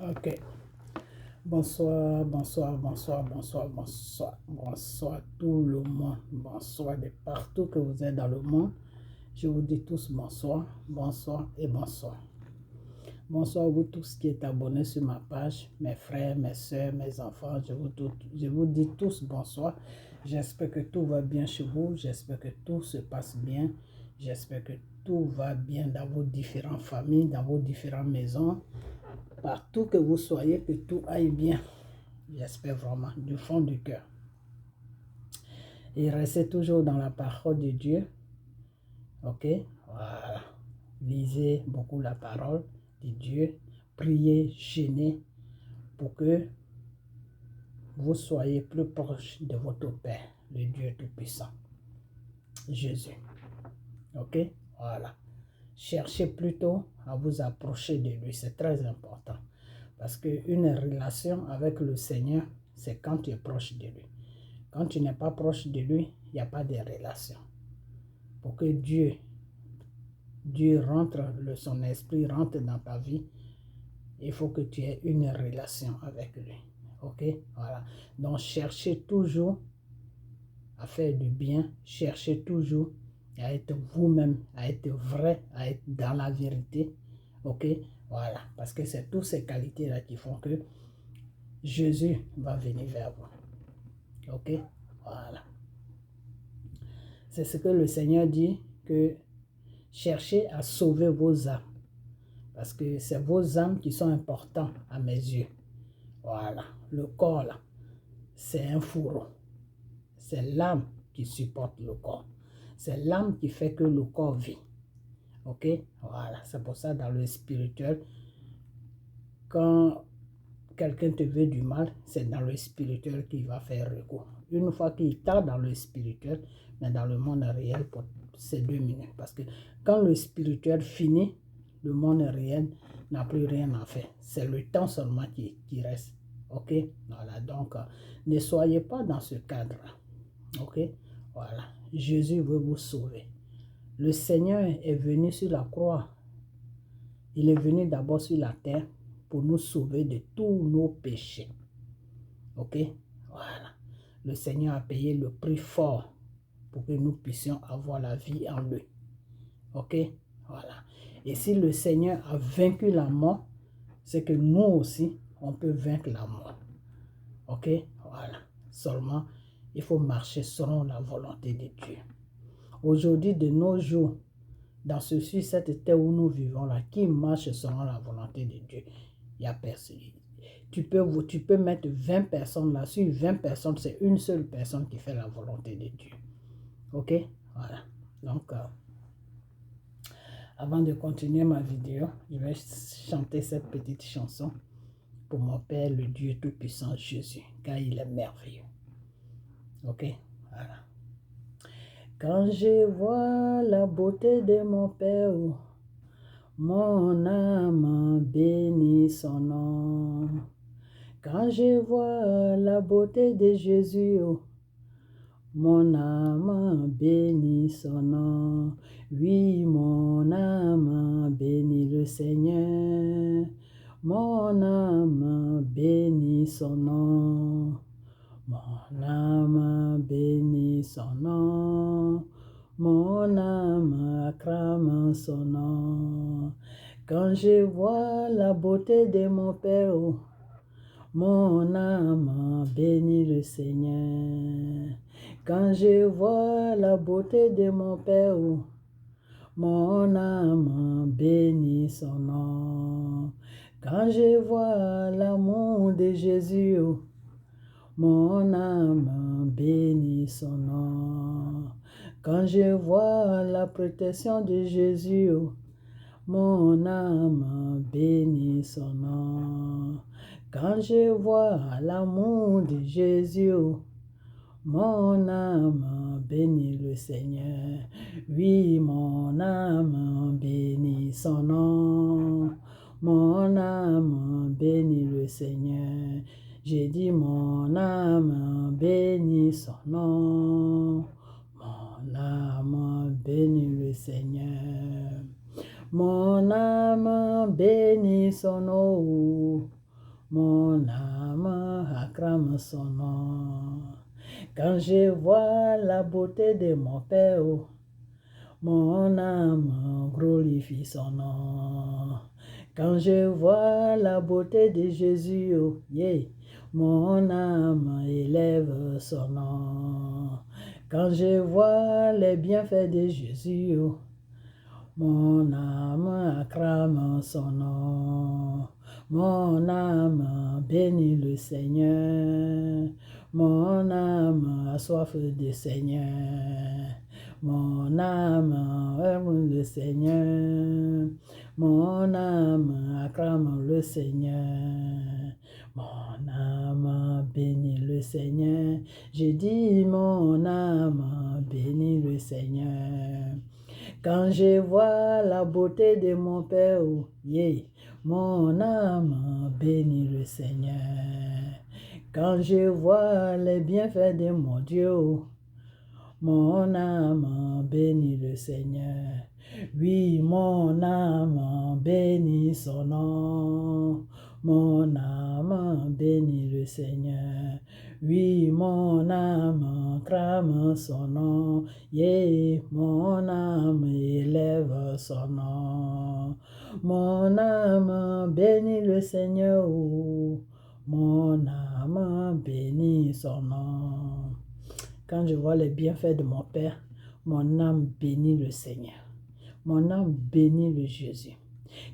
Ok. Bonsoir, bonsoir, bonsoir, bonsoir, bonsoir, bonsoir tout le monde. Bonsoir de partout que vous êtes dans le monde. Je vous dis tous bonsoir, bonsoir et bonsoir. Bonsoir à vous tous qui êtes abonnés sur ma page, mes frères, mes soeurs, mes enfants. Je vous dis tous bonsoir. J'espère que tout va bien chez vous. J'espère que tout se passe bien. J'espère que tout va bien dans vos différentes familles, dans vos différentes maisons. Partout que vous soyez, que tout aille bien. J'espère vraiment du fond du cœur. Et restez toujours dans la parole de Dieu. Ok? Voilà. Lisez beaucoup la parole de Dieu. Priez, jeûnez pour que vous soyez plus proche de votre Père, le Dieu Tout-Puissant, Jésus. Ok? Voilà. Cherchez plutôt à vous approcher de lui. C'est très important. Parce qu'une relation avec le Seigneur, c'est quand tu es proche de lui. Quand tu n'es pas proche de lui, il n'y a pas de relation. Pour que Dieu rentre, son esprit rentre dans ta vie, il faut que tu aies une relation avec lui. Ok? Voilà. Donc, cherchez toujours à faire du bien. Cherchez toujours à être vous-même, à être vrai, à être dans la vérité. Ok? Voilà. Parce que c'est toutes ces qualités-là qui font que Jésus va venir vers vous. Ok? Voilà. C'est ce que le Seigneur dit, que cherchez à sauver vos âmes. Parce que c'est vos âmes qui sont importantes à mes yeux. Voilà. Le corps, là, c'est un fourreau. C'est l'âme qui supporte le corps. C'est l'âme qui fait que le corps vit. Ok? Voilà. C'est pour ça, dans le spirituel, quand quelqu'un te veut du mal, c'est dans le spirituel qu'il va faire recours. Une fois qu'il t'a dans le spirituel, mais dans le monde réel, c'est 2 minutes. Parce que quand le spirituel finit, le monde réel n'a plus rien à faire. C'est le temps seulement qui reste. Ok? Voilà. Donc, ne soyez pas dans ce cadre-là. Ok? Voilà. Jésus veut vous sauver. Le Seigneur est venu sur la croix. Il est venu d'abord sur la terre pour nous sauver de tous nos péchés. Ok? Voilà. Le Seigneur a payé le prix fort pour que nous puissions avoir la vie en lui. Ok? Voilà. Et si le Seigneur a vaincu la mort, c'est que nous aussi, on peut vaincre la mort. Ok? Voilà. Seulement, il faut marcher selon la volonté de Dieu. Aujourd'hui, de nos jours, dans cette terre où nous vivons là, qui marche selon la volonté de Dieu? Il n'y a personne. Tu peux mettre 20 personnes là. Sur 20 personnes, c'est une seule personne qui fait la volonté de Dieu. Ok? Voilà. Donc, avant de continuer ma vidéo, je vais chanter cette petite chanson pour mon Père, le Dieu Tout-Puissant Jésus, car il est merveilleux. Ok? Voilà. Quand je vois la beauté de mon Père, mon âme bénit son nom. Quand je vois la beauté de Jésus, mon âme bénit son nom. Oui, mon âme bénit le Seigneur. Mon âme bénit son nom. Mon âme bénit son nom. Mon âme acclame son nom. Quand je vois la beauté de mon Père, mon âme bénit le Seigneur. Quand je vois la beauté de mon Père, mon âme bénit son nom. Quand je vois l'amour de Jésus, mon âme bénit son nom. Quand je vois la protection de Jésus, mon âme bénit son nom. Quand je vois l'amour de Jésus, mon âme bénit le Seigneur. Oui, mon âme bénit son nom. Mon âme bénit le Seigneur. J'ai dit mon âme bénit son nom. Mon âme bénit le Seigneur. Mon âme bénit son nom. acclame son nom. Quand je vois la beauté de mon Père, mon âme glorifie son nom. Quand je vois la beauté de Jésus, mon âme élève son nom. Quand je vois les bienfaits de Jésus, mon âme acclame son nom. Mon âme bénit le Seigneur. Mon âme a soif du Seigneur. Mon âme aime le Seigneur. Mon âme acclame le Seigneur. Mon âme bénit le Seigneur. Je dis mon âme bénit le Seigneur. Quand je vois la beauté de mon Père, mon âme bénit le Seigneur. Quand je vois les bienfaits de mon Dieu, mon âme bénit le Seigneur. Oui, mon âme bénit son nom. Mon âme bénit le Seigneur. Oui, mon âme clame son nom. Mon âme élève son nom. Mon âme bénit le Seigneur. Mon âme bénit son nom. Quand je vois les bienfaits de mon Père, mon âme bénit le Seigneur. Mon âme bénit le Jésus.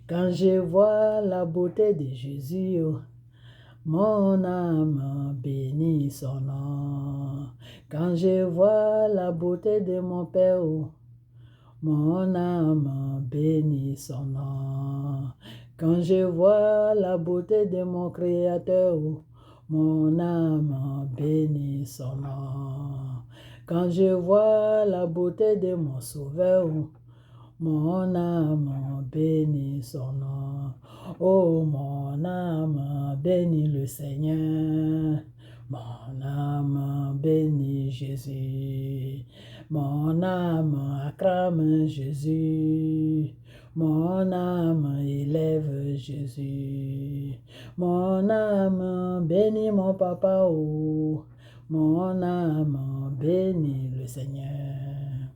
Quand je vois la beauté de Jésus, mon âme bénit son nom. Quand je vois la beauté de mon Père, mon âme bénit son nom. Quand je vois la beauté de mon Créateur, mon âme bénit son nom. Quand je vois la beauté de mon Sauveur, mon âme bénit son nom. Oh, mon âme bénit le Seigneur. Mon âme bénit Jésus. Mon âme acclame Jésus. Mon âme élève Jésus. Mon âme bénit mon papa. Oh, mon âme bénit le Seigneur.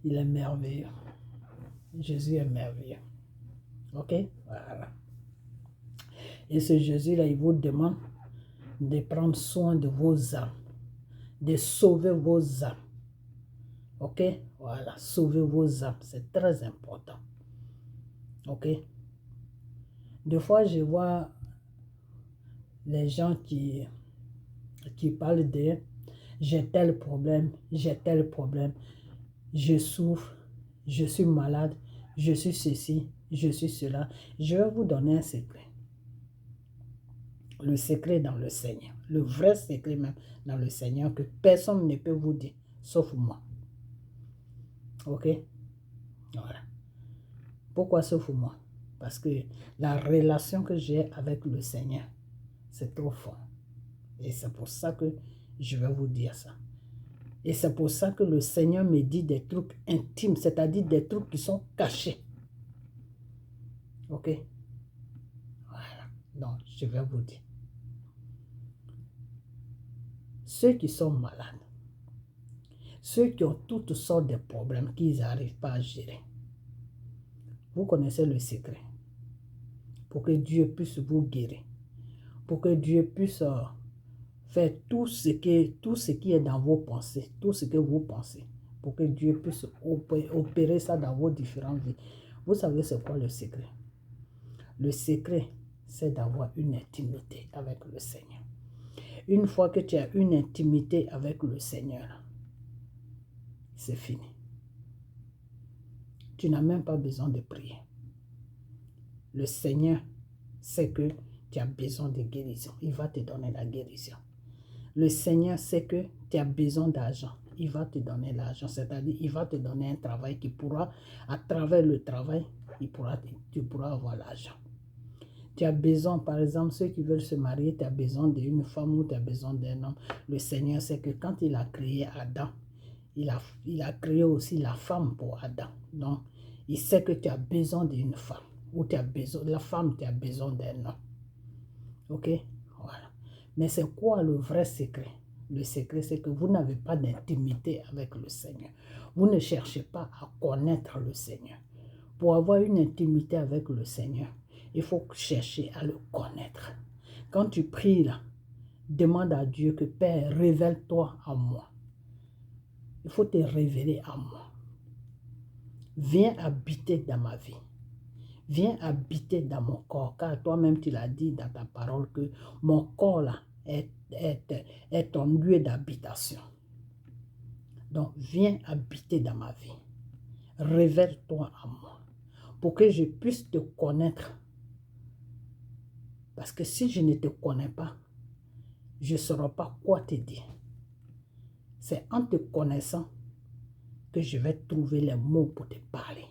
Il est merveilleux. Jésus est merveilleux. Ok? Voilà. Et ce Jésus-là, il vous demande de prendre soin de vos âmes, de sauver vos âmes. Ok? Voilà, sauver vos âmes, c'est très important. Ok? Des fois, je vois les gens qui parlent de j'ai tel problème, je souffre, je suis malade, je suis ceci, je suis cela. Je vais vous donner un secret. Le secret dans le Seigneur. Le vrai secret même dans le Seigneur que personne ne peut vous dire, sauf moi. Ok? Voilà. Pourquoi sauf moi? Parce que la relation que j'ai avec le Seigneur, c'est trop fort. Et c'est pour ça que je vais vous dire ça. Et c'est pour ça que le Seigneur me dit des trucs intimes, c'est-à-dire des trucs qui sont cachés. Ok? Voilà. Donc, je vais vous dire. Ceux qui sont malades, ceux qui ont toutes sortes de problèmes qu'ils n'arrivent pas à gérer, vous connaissez le secret. Pour que Dieu puisse vous guérir. Pour que Dieu puisse faire tout ce qui est dans vos pensées, tout ce que vous pensez. Pour que Dieu puisse opérer ça dans vos différentes vies. Vous savez c'est quoi le secret? Le secret, c'est d'avoir une intimité avec le Seigneur. Une fois que tu as une intimité avec le Seigneur, c'est fini. Tu n'as même pas besoin de prier. Le Seigneur sait que tu as besoin de guérison. Il va te donner la guérison. Le Seigneur sait que tu as besoin d'argent. Il va te donner l'argent. C'est-à-dire, il va te donner un travail qui pourra, à travers le travail, tu pourras avoir l'argent. Tu as besoin, par exemple, ceux qui veulent se marier, tu as besoin d'une femme ou tu as besoin d'un homme. Le Seigneur sait que quand il a créé Adam, il a créé aussi la femme pour Adam. Donc, il sait que tu as besoin d'une femme. Ou tu as besoin, la femme, tu as besoin d'un homme. Ok? Voilà. Mais c'est quoi le vrai secret? Le secret, c'est que vous n'avez pas d'intimité avec le Seigneur. Vous ne cherchez pas à connaître le Seigneur. Pour avoir une intimité avec le Seigneur, il faut chercher à le connaître. Quand tu pries là, demande à Dieu que Père, révèle-toi à moi. Il faut te révéler à moi. Viens habiter dans ma vie. Viens habiter dans mon corps, car toi-même tu l'as dit dans ta parole que mon corps là est ton lieu d'habitation. Donc viens habiter dans ma vie. Révèle-toi à moi pour que je puisse te connaître. Parce que si je ne te connais pas, je ne saurai pas quoi te dire. C'est en te connaissant que je vais trouver les mots pour te parler.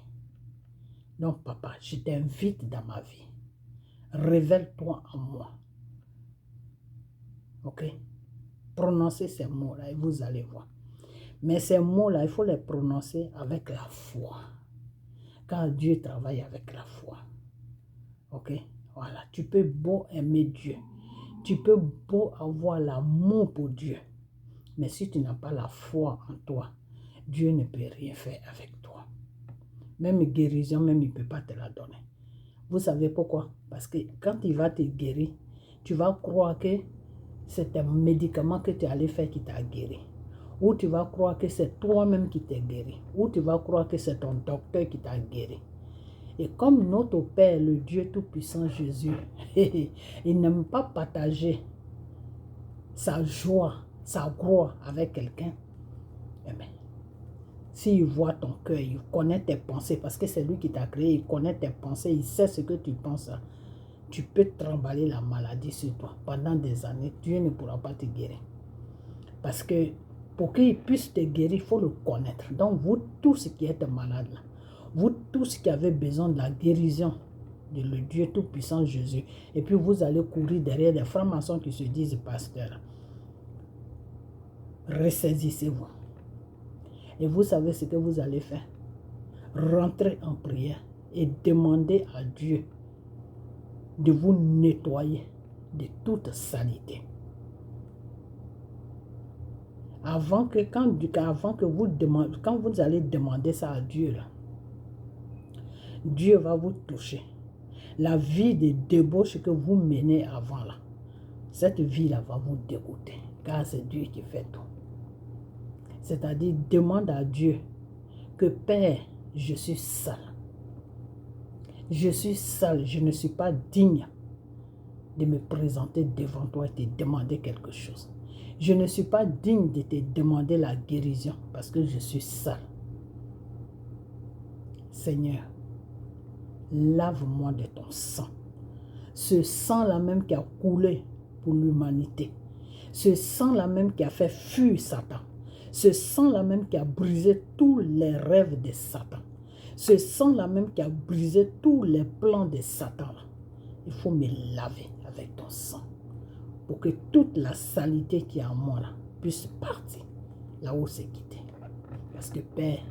Donc, papa, je t'invite dans ma vie. Révèle-toi en moi. Ok? Prononcez ces mots-là et vous allez voir. Mais ces mots-là, il faut les prononcer avec la foi. Car Dieu travaille avec la foi. Ok? Voilà. Tu peux beau aimer Dieu. Tu peux beau avoir l'amour pour Dieu. Mais si tu n'as pas la foi en toi, Dieu ne peut rien faire avec toi. Même guérison, même il ne peut pas te la donner. Vous savez pourquoi? Parce que quand il va te guérir, tu vas croire que c'est un médicament que tu allais faire qui t'a guéri. Ou tu vas croire que c'est toi-même qui t'es guéri. Ou tu vas croire que c'est ton docteur qui t'a guéri. Et comme notre Père, le Dieu Tout-Puissant Jésus, il n'aime pas partager sa joie, sa gloire avec quelqu'un, eh bien, s'il voit ton cœur, il connaît tes pensées, parce que c'est lui qui t'a créé, il connaît tes pensées, il sait ce que tu penses. Tu peux trembler la maladie sur toi. Pendant des années, Dieu ne pourra pas te guérir. Parce que pour qu'il puisse te guérir, il faut le connaître. Donc, vous tous qui êtes malades, là, vous tous qui avez besoin de la guérison de le Dieu Tout-Puissant Jésus, et puis vous allez courir derrière des francs-maçons qui se disent pasteurs, ressaisissez-vous. Et vous savez ce que vous allez faire? Rentrez en prière et demandez à Dieu de vous nettoyer de toute saleté. Quand vous allez demander ça à Dieu, là, Dieu va vous toucher. La vie de débauche que vous menez avant, là, cette vie-là va vous dégoûter, car c'est Dieu qui fait tout. C'est-à-dire, demande à Dieu que Père, je suis sale. Je suis sale, je ne suis pas digne de me présenter devant toi et te demander quelque chose. Je ne suis pas digne de te demander la guérison parce que je suis sale. Seigneur, lave-moi de ton sang. Ce sang-là même qui a coulé pour l'humanité. Ce sang-là même qui a fait fuir Satan. Ce sang-là même qui a brisé tous les rêves de Satan. Ce sang-là même qui a brisé tous les plans de Satan. Il faut me laver avec ton sang pour que toute la saleté qui est en moi là, puisse partir là où c'est quitté. Parce que Père,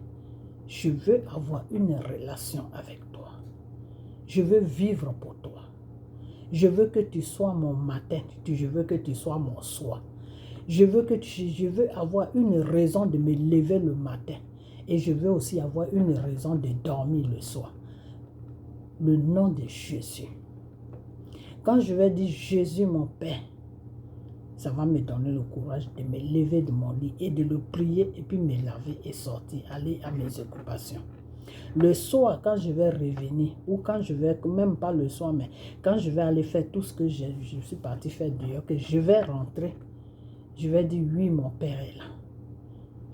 je veux avoir une relation avec toi. Je veux vivre pour toi. Je veux que tu sois mon matin. Je veux que tu sois mon soir. Je veux avoir une raison de me lever le matin. Et je veux aussi avoir une raison de dormir le soir. Le nom de Jésus. Quand je vais dire Jésus mon Père, ça va me donner le courage de me lever de mon lit et de le prier et puis me laver et sortir, aller à mes occupations. Le soir, quand je vais revenir, ou quand je vais, même pas le soir, mais quand je vais aller faire tout ce que je suis parti faire dehors, que je vais rentrer, je vais dire oui, mon Père est là.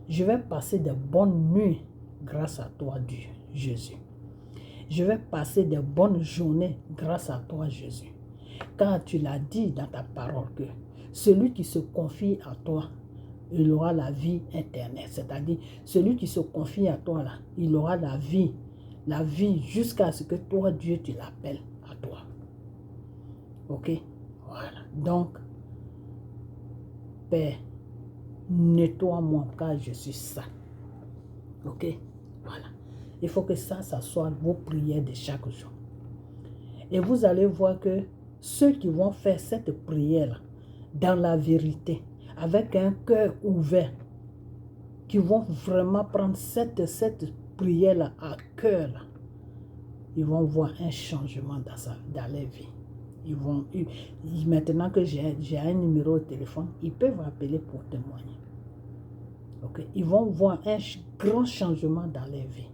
Je vais passer de bonnes nuits grâce à toi, Dieu, Jésus. Je vais passer de bonnes journées grâce à toi, Jésus. Car tu l'as dit dans ta parole que celui qui se confie à toi, il aura la vie éternelle. C'est-à-dire, celui qui se confie à toi, là, il aura la vie jusqu'à ce que toi, Dieu, tu l'appelles à toi. Ok? Voilà. Donc, Père, nettoie-moi car je suis sale. Ok? Voilà. Il faut que ça soit vos prières de chaque jour. Et vous allez voir que ceux qui vont faire cette prière-là, dans la vérité, avec un cœur ouvert, qui vont vraiment prendre cette prière-là à cœur, là, ils vont voir un changement dans leur vie. Maintenant que j'ai un numéro de téléphone, ils peuvent appeler pour témoigner. Okay? Ils vont voir un grand changement dans leur vie.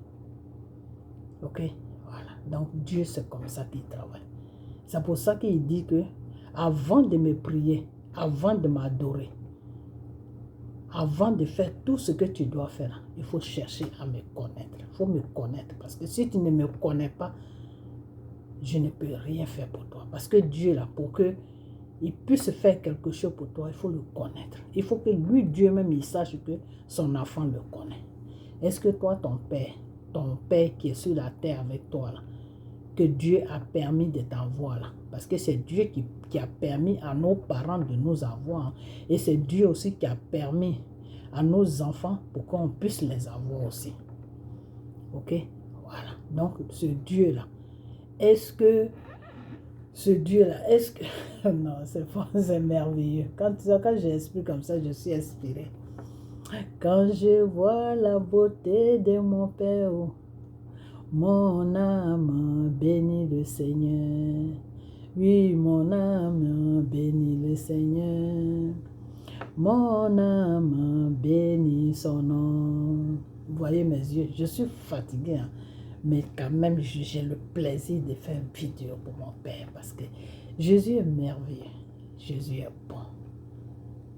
Ok? Voilà. Donc Dieu, c'est comme ça qu'il travaille. C'est pour ça qu'il dit que avant de me prier, avant de m'adorer, avant de faire tout ce que tu dois faire, il faut chercher à me connaître. Il faut me connaître. Parce que si tu ne me connais pas, je ne peux rien faire pour toi. Parce que Dieu, là, pour qu'il puisse faire quelque chose pour toi, il faut le connaître. Il faut que lui, Dieu même, il sache que son enfant le connaît. Est-ce que toi, ton Père qui est sur la terre avec toi, là, que Dieu a permis de t'avoir là. Parce que c'est Dieu qui a permis à nos parents de nous avoir. Et c'est Dieu aussi qui a permis à nos enfants pour qu'on puisse les avoir aussi. Ok? Voilà. Donc, ce Dieu-là, est-ce que non, c'est merveilleux. Quand j'explique comme ça, je suis inspirée. Quand je vois la beauté de mon Père, mon âme bénit le Seigneur. Oui, mon âme bénit le Seigneur. Mon âme bénit son nom. Vous voyez mes yeux, je suis fatigué, hein, mais quand même, j'ai le plaisir de faire une vidéo pour mon Père parce que Jésus est merveilleux. Jésus est bon.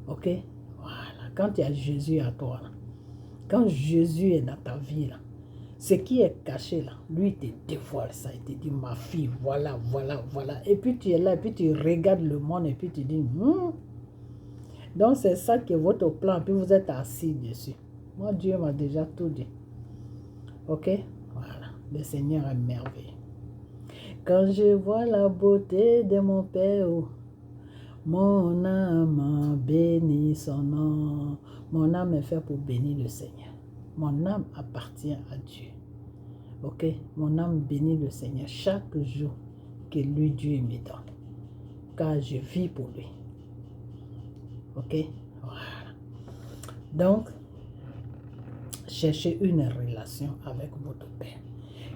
Ok? Voilà. Quand il y a Jésus à toi, là, quand Jésus est dans ta vie, là, ce qui est caché là, lui te dévoile ça. Il te dit, ma fille, voilà, voilà, voilà. Et puis tu es là, et puis tu regardes le monde, et puis tu dis, Donc c'est ça qui est votre plan, puis vous êtes assis dessus. Moi, Dieu m'a déjà tout dit. Ok? Voilà. Le Seigneur est merveilleux. Quand je vois la beauté de mon Père, mon âme bénit son nom. Mon âme est faite pour bénir le Seigneur. Mon âme appartient à Dieu. Ok, mon âme bénit le Seigneur chaque jour que lui, Dieu me donne. Car je vis pour lui. Ok, voilà. Donc, cherchez une relation avec votre Père.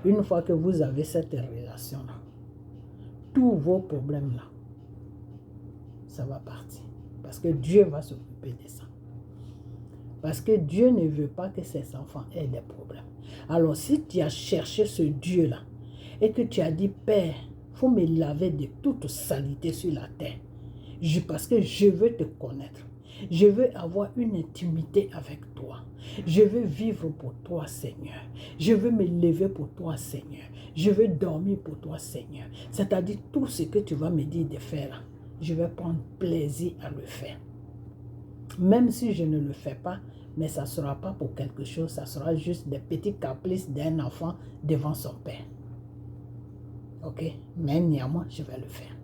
Une fois que vous avez cette relation-là, tous vos problèmes-là, ça va partir. Parce que Dieu va s'occuper de ça. Parce que Dieu ne veut pas que ses enfants aient des problèmes. Alors, si tu as cherché ce Dieu-là et que tu as dit, Père, il faut me laver de toute saleté sur la terre. Parce que je veux te connaître. Je veux avoir une intimité avec toi. Je veux vivre pour toi, Seigneur. Je veux me lever pour toi, Seigneur. Je veux dormir pour toi, Seigneur. C'est-à-dire tout ce que tu vas me dire de faire, je vais prendre plaisir à le faire. Même si je ne le fais pas, mais ça ne sera pas pour quelque chose, ça sera juste des petits caprices d'un enfant devant son père. Ok? Mais néanmoins, je vais le faire.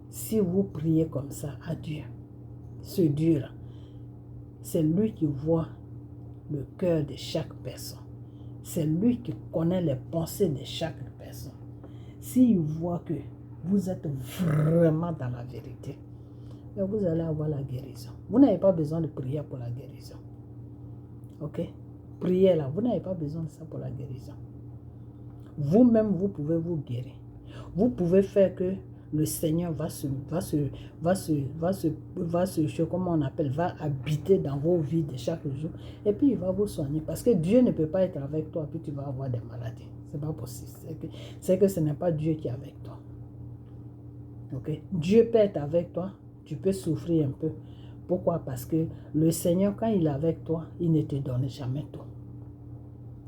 Si vous priez comme ça à Dieu, ce Dieu-là, c'est lui qui voit le cœur de chaque personne. C'est lui qui connaît les pensées de chaque personne. S'il voit que vous êtes vraiment dans la vérité, vous allez avoir la guérison. Vous n'avez pas besoin de prier pour la guérison. Ok? Priez là, vous n'avez pas besoin de ça pour la guérison. Vous-même, vous pouvez vous guérir. Vous pouvez faire que le Seigneur va habiter dans vos vies de chaque jour. Et puis il va vous soigner. Parce que Dieu ne peut pas être avec toi, puis tu vas avoir des maladies. C'est pas possible. C'est que ce n'est pas Dieu qui est avec toi. Ok? Dieu peut être avec toi. Tu peux souffrir un peu. Pourquoi? Parce que le Seigneur, quand il est avec toi, il ne te donne jamais tout.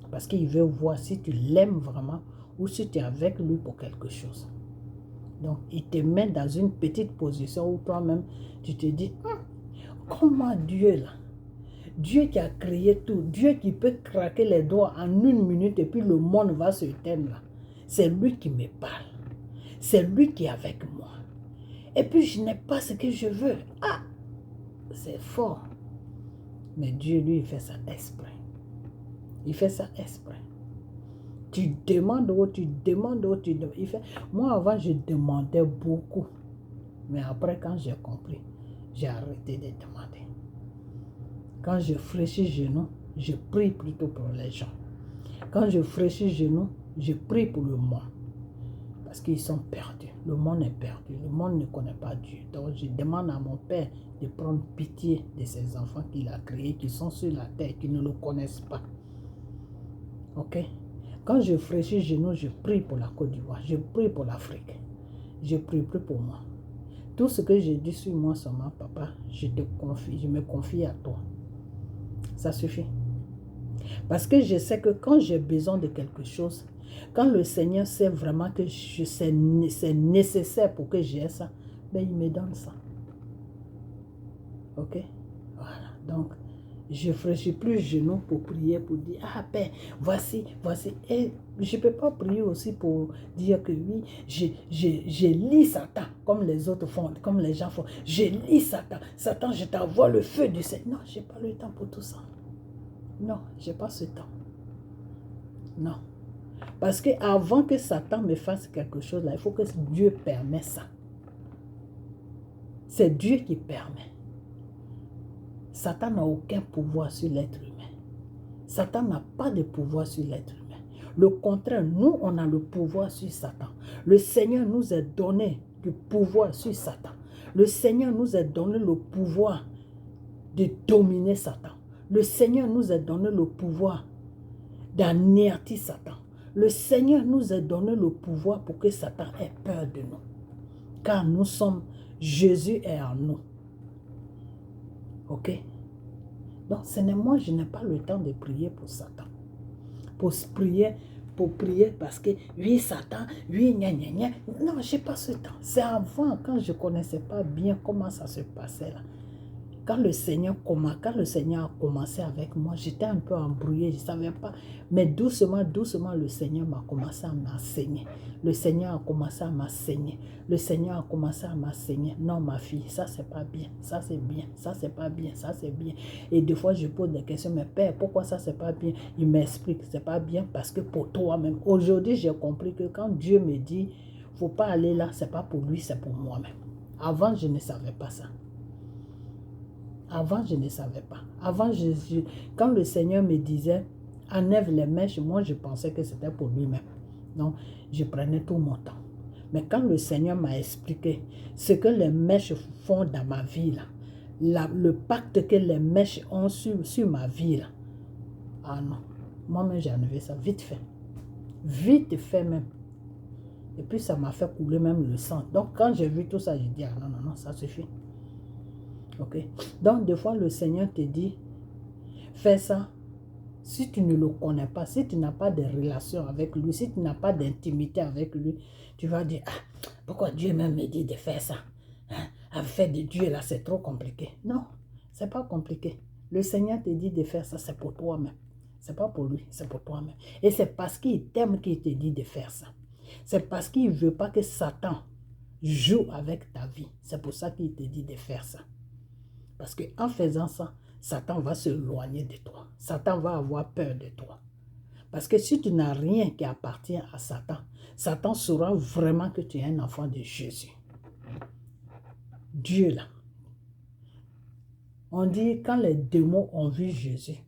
Parce qu'il veut voir si tu l'aimes vraiment ou si tu es avec lui pour quelque chose. Donc, il te met dans une petite position où toi-même, tu te dis, comment Dieu là, Dieu qui a créé tout, Dieu qui peut craquer les doigts en 1 minute et puis le monde va se éteindre là. C'est lui qui me parle. C'est lui qui est avec moi. Et puis, je n'ai pas ce que je veux. C'est fort. Mais Dieu, lui, il fait ça exprès. Il fait ça exprès. Tu demandes, tu demandes. Moi, avant, je demandais beaucoup. Mais après, quand j'ai compris, j'ai arrêté de demander. Quand je fléchis genoux, je prie plutôt pour les gens. Quand je fléchis genoux, je prie pour le monde. Parce qu'ils sont perdus. Le monde est perdu. Le monde ne connaît pas Dieu. Donc je demande à mon Père de prendre pitié de ces enfants qu'il a créés, qui sont sur la terre, qui ne le connaissent pas. Ok? Quand je fléchis genoux, je prie pour la Côte d'Ivoire. Je prie pour l'Afrique. Je prie plus pour moi. Tout ce que j'ai dit sur moi seulement, papa, je te confie, je me confie à toi. Ça suffit. Parce que je sais que quand j'ai besoin de quelque chose, quand le Seigneur sait vraiment que c'est nécessaire pour que j'ai ça, ben il me donne ça. Ok? Voilà. Donc, je ne fléchis plus genoux pour prier, pour dire, ah Père, voici. Et je ne peux pas prier aussi pour dire que oui, je lis Satan, comme les autres font, comme les gens font. Je lis Satan. Satan, je t'envoie le feu du Seigneur. Non, je n'ai pas le temps pour tout ça. Non, je n'ai pas ce temps. Non. Parce qu'avant que Satan me fasse quelque chose, là, il faut que Dieu permette ça. C'est Dieu qui permet. Satan n'a aucun pouvoir sur l'être humain. Satan n'a pas de pouvoir sur l'être humain. Le contraire, nous, on a le pouvoir sur Satan. Le Seigneur nous a donné du pouvoir sur Satan. Le Seigneur nous a donné le pouvoir de dominer Satan. Le Seigneur nous a donné le pouvoir d'anéantir Satan. Le Seigneur nous a donné le pouvoir pour que Satan ait peur de nous. Car nous sommes, Jésus est en nous. Ok? Donc, moi, je n'ai pas le temps de prier pour Satan. Pour prier parce que, oui, Satan, oui, gna gna gna. Non, je n'ai pas ce temps. C'est avant, quand je ne connaissais pas bien comment ça se passait là. Quand le Seigneur a commencé avec moi, j'étais un peu embrouillée, je ne savais pas. Mais doucement, le Seigneur m'a commencé à m'enseigner. Le Seigneur a commencé à m'enseigner. Le Seigneur a commencé à m'enseigner. Non, ma fille, ça, c'est pas bien. Ça, c'est bien. Ça, c'est pas bien. Ça, c'est bien. Et des fois, je pose des questions. Mais Père, pourquoi ça, c'est pas bien? Il m'explique. C'est pas bien parce que pour toi-même. Aujourd'hui, j'ai compris que quand Dieu me dit, faut pas aller là, c'est pas pour lui, c'est pour moi-même. Avant, je ne savais pas ça. Avant, je ne savais pas. Avant, quand le Seigneur me disait, enlève les mèches, moi, je pensais que c'était pour lui-même. Donc, je prenais tout mon temps. Mais quand le Seigneur m'a expliqué ce que les mèches font dans ma vie, le pacte que les mèches ont sur ma vie, là, ah non, moi-même, j'ai enlevé ça vite fait. Vite fait même. Et puis, ça m'a fait couler même le sang. Donc, quand j'ai vu tout ça, j'ai dit, ah non, non, non, ça suffit. Ok. Donc, des fois, le Seigneur te dit, fais ça. Si tu ne le connais pas, si tu n'as pas de relation avec lui, si tu n'as pas d'intimité avec lui, tu vas dire, ah, pourquoi Dieu même me dit de faire ça? Hein? Faire de Dieu, là, c'est trop compliqué. Non, c'est pas compliqué. Le Seigneur te dit de faire ça, c'est pour toi-même. C'est pas pour lui, c'est pour toi-même. Et c'est parce qu'il t'aime qu'il te dit de faire ça. C'est parce qu'il ne veut pas que Satan joue avec ta vie. C'est pour ça qu'il te dit de faire ça. Parce qu'en faisant ça, Satan va s'éloigner de toi. Satan va avoir peur de toi. Parce que si tu n'as rien qui appartient à Satan, Satan saura vraiment que tu es un enfant de Jésus. Dieu là. On dit quand les démons ont vu Jésus,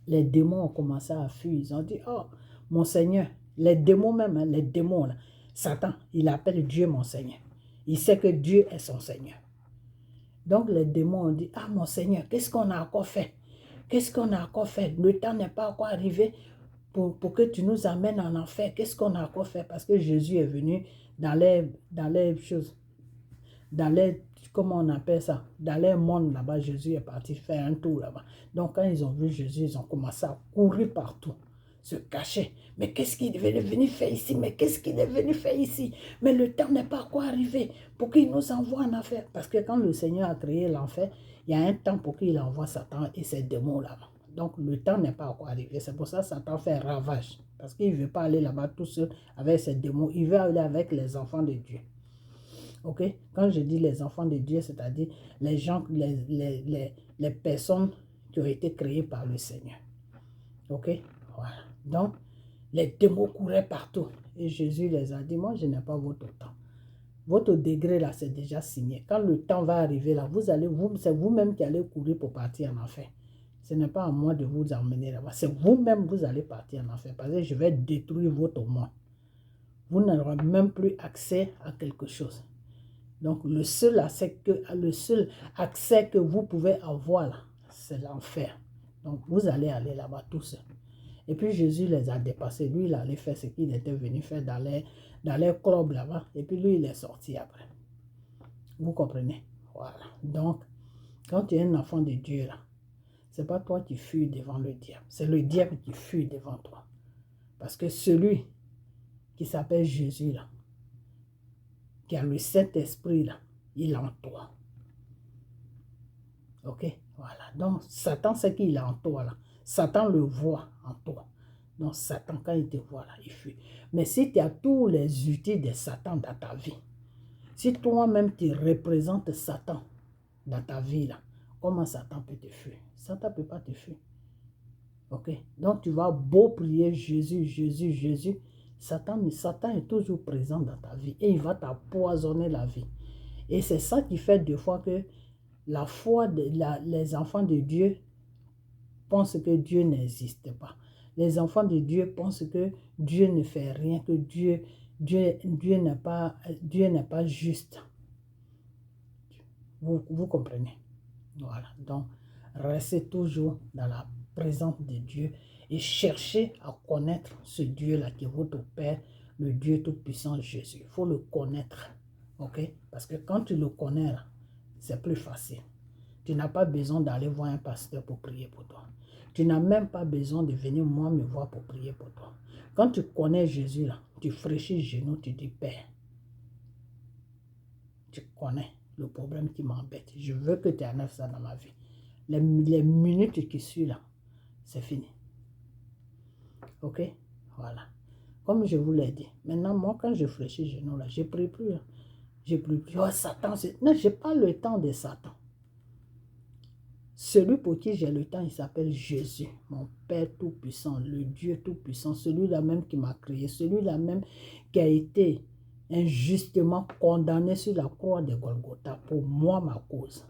les démons ont commencé à fuir. Ils ont dit, oh, mon Seigneur, les démons même, hein, les démons là, Satan, il appelle Dieu mon Seigneur. Il sait que Dieu est son Seigneur. Donc les démons ont dit, ah mon Seigneur, qu'est-ce qu'on a encore fait? Qu'est-ce qu'on a encore fait? Le temps n'est pas encore arrivé pour que tu nous amènes en enfer. Qu'est-ce qu'on a encore fait? Parce que Jésus est venu dans les choses, comment on appelle ça? Dans les mondes là-bas, Jésus est parti faire un tour là-bas. Donc quand ils ont vu Jésus, ils ont commencé à courir partout, se cacher. Mais qu'est-ce qu'il est venu faire ici? Mais qu'est-ce qu'il est venu faire ici? Mais le temps n'est pas encore arrivé pour qu'il nous envoie en enfer. Parce que quand le Seigneur a créé l'enfer, il y a un temps pour qu'il envoie Satan et ses démons là-bas. Donc le temps n'est pas encore arrivé. C'est pour ça que Satan fait ravage. Parce qu'il ne veut pas aller là-bas tout seul avec ses démons. Il veut aller avec les enfants de Dieu. Ok? Quand je dis les enfants de Dieu, c'est-à-dire les gens, les personnes qui ont été créées par le Seigneur. Ok? Voilà. Donc, les démons couraient partout. Et Jésus les a dit, moi, je n'ai pas votre temps. Votre degré là, c'est déjà signé. Quand le temps va arriver là, c'est vous-même qui allez courir pour partir en enfer. Ce n'est pas à moi de vous emmener là-bas. C'est vous-même vous allez partir en enfer. Parce que je vais détruire votre moi. Vous n'aurez même plus accès à quelque chose. Donc, le seul accès que vous pouvez avoir, c'est l'enfer. Donc, vous allez aller là-bas tout seul. Et puis, Jésus les a dépassés. Lui, il allait faire ce qu'il était venu faire dans les clubs là-bas. Et puis, lui, il est sorti après. Vous comprenez? Voilà. Donc, quand tu es un enfant de Dieu, là, ce n'est pas toi qui fuis devant le diable. C'est le diable qui fuit devant toi. Parce que celui qui s'appelle Jésus, là, qui a le Saint-Esprit, là, il est en toi. Ok? Voilà. Donc, Satan, c'est qu'il est en toi, là. Satan le voit en toi. Donc, Satan, quand il te voit, là, il fuit. Mais si tu as tous les outils de Satan dans ta vie, si toi-même tu représentes Satan dans ta vie, là, comment Satan peut te fuir? Satan ne peut pas te fuir. Ok? Donc, tu vas beau prier Jésus, Jésus, Jésus. Satan est toujours présent dans ta vie et il va t'empoisonner la vie. Et c'est ça qui fait des fois que la foi, les enfants de Dieu pensent que Dieu n'existe pas. Les enfants de Dieu pensent que Dieu ne fait rien, que Dieu n'est pas juste. Vous comprenez? Voilà. Donc, restez toujours dans la présence de Dieu et cherchez à connaître ce Dieu-là qui est votre Père, le Dieu Tout-Puissant Jésus. Il faut le connaître. Ok? Parce que quand tu le connais, c'est plus facile. Tu n'as pas besoin d'aller voir un pasteur pour prier pour toi. Tu n'as même pas besoin de venir moi me voir pour prier pour toi. Quand tu connais Jésus, là, tu fraîchis les genoux, tu dis Père, tu connais le problème qui m'embête. Je veux que tu enlèves ça dans ma vie. Les minutes qui suivent là, c'est fini. Ok? Voilà. Comme je vous l'ai dit. Maintenant, moi, quand je fléchis les genoux là, je ne prie plus. Je ne prie plus. Oh, Satan, non, je n'ai pas le temps de Satan. Celui pour qui j'ai le temps, il s'appelle Jésus, mon Père Tout-Puissant, le Dieu Tout-Puissant, celui-là même qui m'a créé, celui-là même qui a été injustement condamné sur la croix de Golgotha pour moi, ma cause.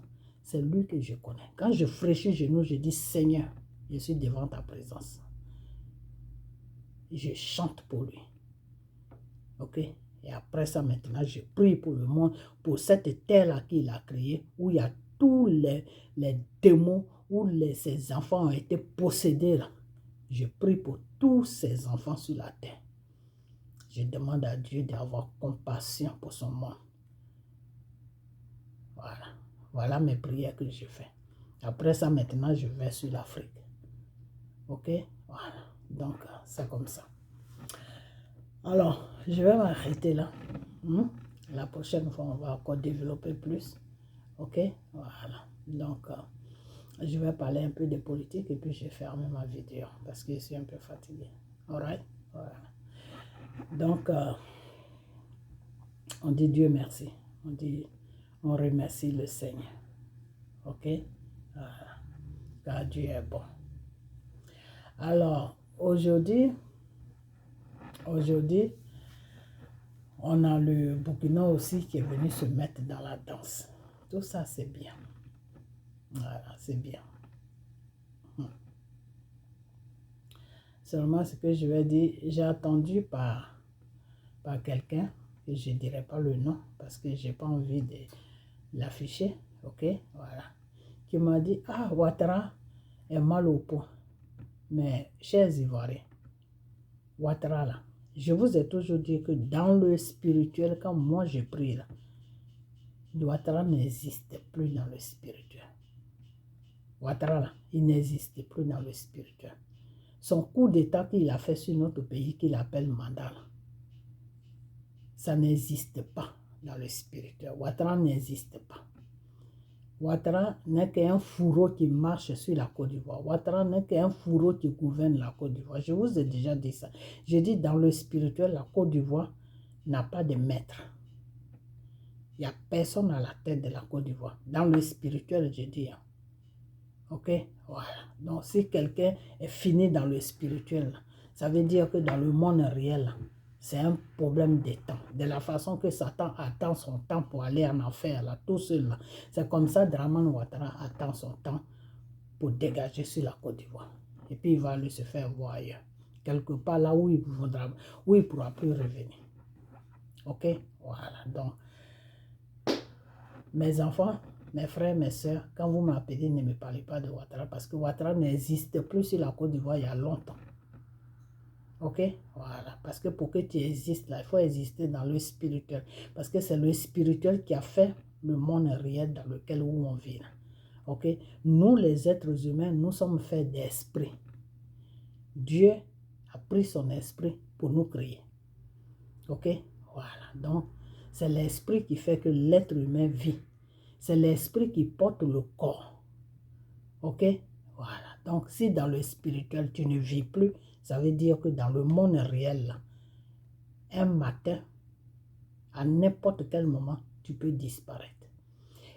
C'est lui que je connais. Quand je fléchis les genoux, je dis Seigneur, je suis devant ta présence. Je chante pour lui. Ok? Et après ça, maintenant, je prie pour le monde, pour cette terre-là qu'il a créée, où il y a tous les démons, où ces enfants ont été possédés. Là. Je prie pour tous ces enfants sur la terre. Je demande à Dieu d'avoir compassion pour son monde. Voilà. Voilà mes prières que je fais. Après ça, maintenant, je vais sur l'Afrique. Ok? Voilà. Donc, c'est comme ça. Alors, je vais m'arrêter là. La prochaine fois, on va encore développer plus. Ok? Voilà. Donc, je vais parler un peu de politique et puis je vais fermer ma vidéo parce que je suis un peu fatigué. Alright? Voilà. Donc, on dit Dieu merci. On remercie le Seigneur. Ok? Voilà. Car Dieu est bon. Alors, aujourd'hui, on a le Burkina aussi qui est venu se mettre dans la danse. Tout ça, c'est bien. Voilà, c'est bien. Seulement, ce que je vais dire, j'ai attendu par quelqu'un, et je ne dirai pas le nom, parce que je n'ai pas envie de l'afficher, ok, voilà, qui m'a dit, ah, Ouattara est mal au point. Mais, chers Ivoiriens, Ouattara, là, je vous ai toujours dit que dans le spirituel, quand moi je prie, là, Ouattara n'existe plus dans le spirituel. Ouattara, là, il n'existe plus dans le spirituel. Son coup d'état qu'il a fait sur notre pays, qu'il appelle mandat, ça n'existe pas dans le spirituel. Ouattara n'existe pas. Ouattara n'est qu'un fourreau qui marche sur la Côte d'Ivoire. Ouattara n'est qu'un fourreau qui gouverne la Côte d'Ivoire. Je vous ai déjà dit ça. J'ai dit dans le spirituel, la Côte d'Ivoire n'a pas de maître. Il n'y a personne à la tête de la Côte d'Ivoire. Dans le spirituel, je dis. Ok? Voilà. Donc, si quelqu'un est fini dans le spirituel, ça veut dire que dans le monde réel, C'est un problème de temps. De la façon que Satan attend son temps pour aller en enfer, là, tout seul. Là. C'est comme ça Dramane Ouattara attend son temps pour dégager sur la Côte d'Ivoire. Et puis il va aller se faire voir ailleurs. Quelque part là où il ne pourra plus revenir. Ok? Voilà. Donc, mes enfants, mes frères, mes soeurs, quand vous m'appelez, ne me parlez pas de Ouattara parce que Ouattara n'existe plus sur la Côte d'Ivoire il y a longtemps. Ok? Voilà. Parce que pour que tu existes là, il faut exister dans le spirituel. Parce que c'est le spirituel qui a fait le monde réel dans lequel on vit. Là. Ok? Nous, les êtres humains, nous sommes faits d'esprit. Dieu a pris son esprit pour nous créer. Ok? Voilà. Donc, c'est l'esprit qui fait que l'être humain vit. C'est l'esprit qui porte le corps. Ok? Voilà. Donc, si dans le spirituel, tu ne vis plus, ça veut dire que dans le monde réel, là, un matin, à n'importe quel moment, tu peux disparaître.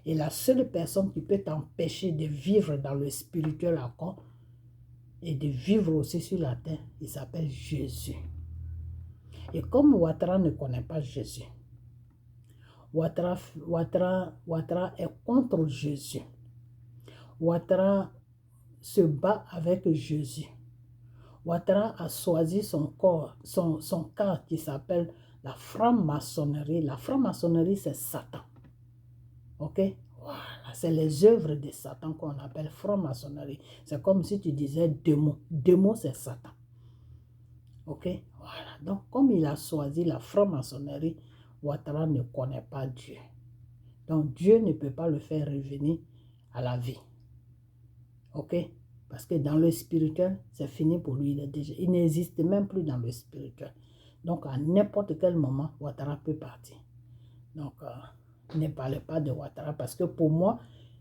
Et la seule personne qui peut t'empêcher de vivre dans le spirituel encore et de vivre aussi sur la terre, il s'appelle Jésus. Et comme Ouattara ne connaît pas Jésus, Ouattara est contre Jésus. Ouattara se bat avec Jésus. Ouattara a choisi son corps, son cas qui s'appelle la franc-maçonnerie. La franc-maçonnerie, c'est Satan. Ok? Voilà, c'est les œuvres de Satan qu'on appelle franc-maçonnerie. C'est comme si tu disais deux mots. Deux mots, c'est Satan. Ok? Voilà. Donc, comme il a choisi la franc-maçonnerie, Ouattara ne connaît pas Dieu. Donc, Dieu ne peut pas le faire revenir à la vie. Ok? Parce que dans le spirituel, c'est fini pour lui. Il n'existe même plus dans le spirituel. Donc, à n'importe quel moment, Ouattara peut partir. Donc, ne parlez pas de Ouattara parce que pour moi,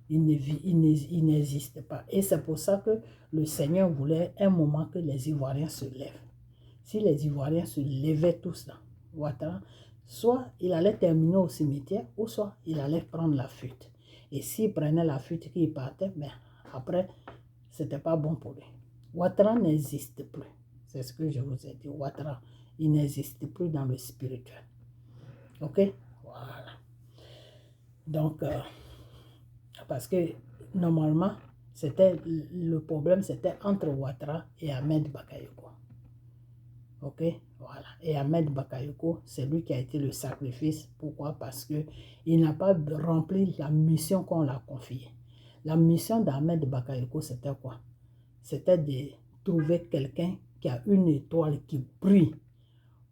il n'existe pas. Et c'est pour ça que le Seigneur voulait un moment que les Ivoiriens se lèvent. Si les Ivoiriens se levaient tous là, Ouattara, soit il allait terminer au cimetière, ou soit il allait prendre la fuite. Et s'il prenait la fuite, qu'il partait, mais après, c'était pas bon pour lui. Ouattara n'existe plus. C'est ce que je vous ai dit. Ouattara, il n'existe plus dans le spirituel. Ok? Voilà. Donc, parce que normalement, le problème, c'était entre Ouattara et Ahmed Bakayoko. Ok, voilà. Et Ahmed Bakayoko, c'est lui qui a été le sacrifice. Pourquoi? Parce qu'il n'a pas rempli la mission qu'on l'a confiée. La mission d'Ahmed Bakayoko, c'était quoi? C'était de trouver quelqu'un qui a une étoile qui brille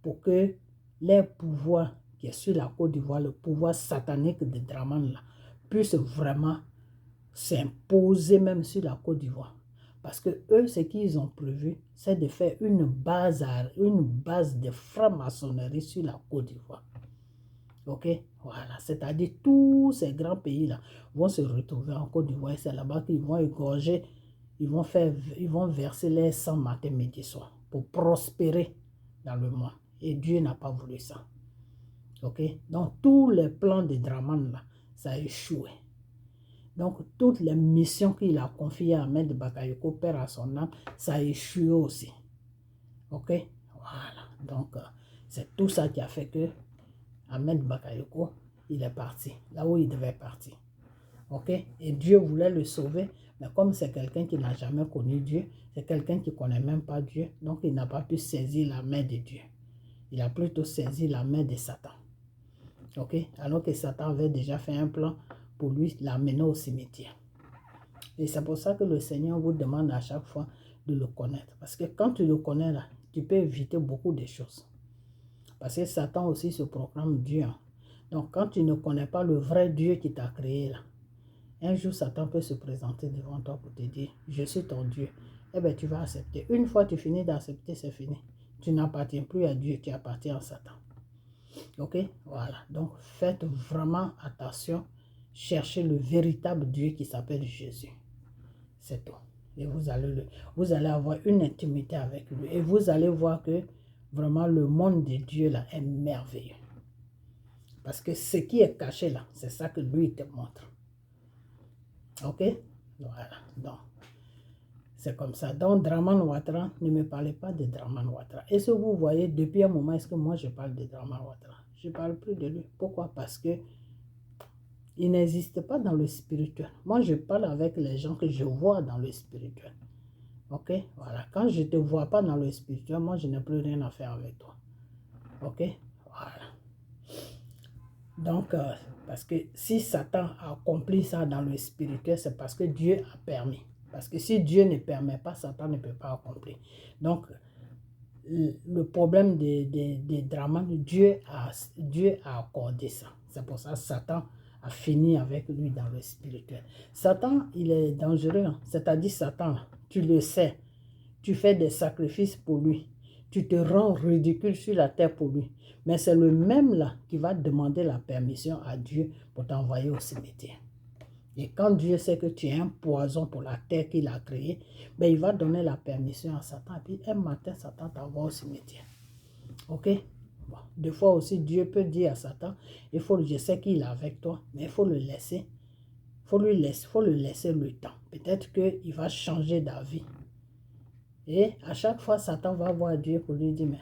pour que les pouvoirs qui est sur la Côte d'Ivoire, le pouvoir satanique de Dramane, là, puisse vraiment s'imposer même sur la Côte d'Ivoire. Parce que eux, ce qu'ils ont prévu, c'est de faire une base de franc-maçonnerie sur la Côte d'Ivoire. Ok? Voilà. C'est-à-dire tous ces grands pays-là vont se retrouver en Côte d'Ivoire. C'est là-bas qu'ils vont égorger, ils vont verser les sangs matin, midi, soir pour prospérer dans le monde. Et Dieu n'a pas voulu ça. Ok? Donc, tous les plans de Dramane, là, ça a échoué. Donc, toutes les missions qu'il a confiées à Ahmed Bakayoko, père à son âme, ça a échoué aussi. Ok? Voilà. Donc, c'est tout ça qui a fait que Ahmed Bakayoko, il est parti, là où il devait partir. Ok? Et Dieu voulait le sauver, mais comme c'est quelqu'un qui n'a jamais connu Dieu, c'est quelqu'un qui ne connaît même pas Dieu, donc il n'a pas pu saisir la main de Dieu. Il a plutôt saisi la main de Satan. Ok? Alors que Satan avait déjà fait un plan pour lui l'amener au cimetière. Et c'est pour ça que le Seigneur vous demande à chaque fois de le connaître. Parce que quand tu le connais là, tu peux éviter beaucoup de choses. Parce que Satan aussi se proclame Dieu. Donc quand tu ne connais pas le vrai Dieu qui t'a créé là, un jour Satan peut se présenter devant toi pour te dire, je suis ton Dieu. Eh bien tu vas accepter. Une fois tu finis d'accepter, c'est fini. Tu n'appartiens plus à Dieu, tu appartiens à Satan. Ok? Voilà. Donc faites vraiment attention. Cherchez le véritable Dieu qui s'appelle Jésus. C'est tout. Et vous allez avoir une intimité avec lui. Et vous allez voir que vraiment le monde de Dieu là est merveilleux. Parce que ce qui est caché là, c'est ça que lui te montre. Ok? Voilà. Donc, C'est comme ça. Donc, Draman Ouattara, ne me parlez pas de Draman Ouattara. Et ce que vous voyez, depuis un moment, est-ce que moi je parle de Draman Ouattara? Je ne parle plus de lui. Pourquoi? Parce que il n'existe pas dans le spirituel. Moi, je parle avec les gens que je vois dans le spirituel. Ok? Voilà. Quand je ne te vois pas dans le spirituel, moi, je n'ai plus rien à faire avec toi. Ok? Voilà. Donc, parce que si Satan a accompli ça dans le spirituel, c'est parce que Dieu a permis. Parce que si Dieu ne permet pas, Satan ne peut pas accomplir. Donc, le problème des drames, Dieu a accordé ça. C'est pour ça que Satan a fini avec lui dans le spirituel. Satan, il est dangereux. Hein? C'est-à-dire, Satan, tu le sais. Tu fais des sacrifices pour lui. Tu te rends ridicule sur la terre pour lui. Mais c'est le même là qui va demander la permission à Dieu pour t'envoyer au cimetière. Et quand Dieu sait que tu es un poison pour la terre qu'il a créée, ben il va donner la permission à Satan. Et puis un matin, Satan t'envoie au cimetière. Ok? Bon. Des fois aussi, Dieu peut dire à Satan, je sais qu'il est avec toi, mais il faut le laisser. Faut le laisser le temps. Peut-être qu'il va changer d'avis. Et à chaque fois, Satan va voir Dieu pour lui dire, mais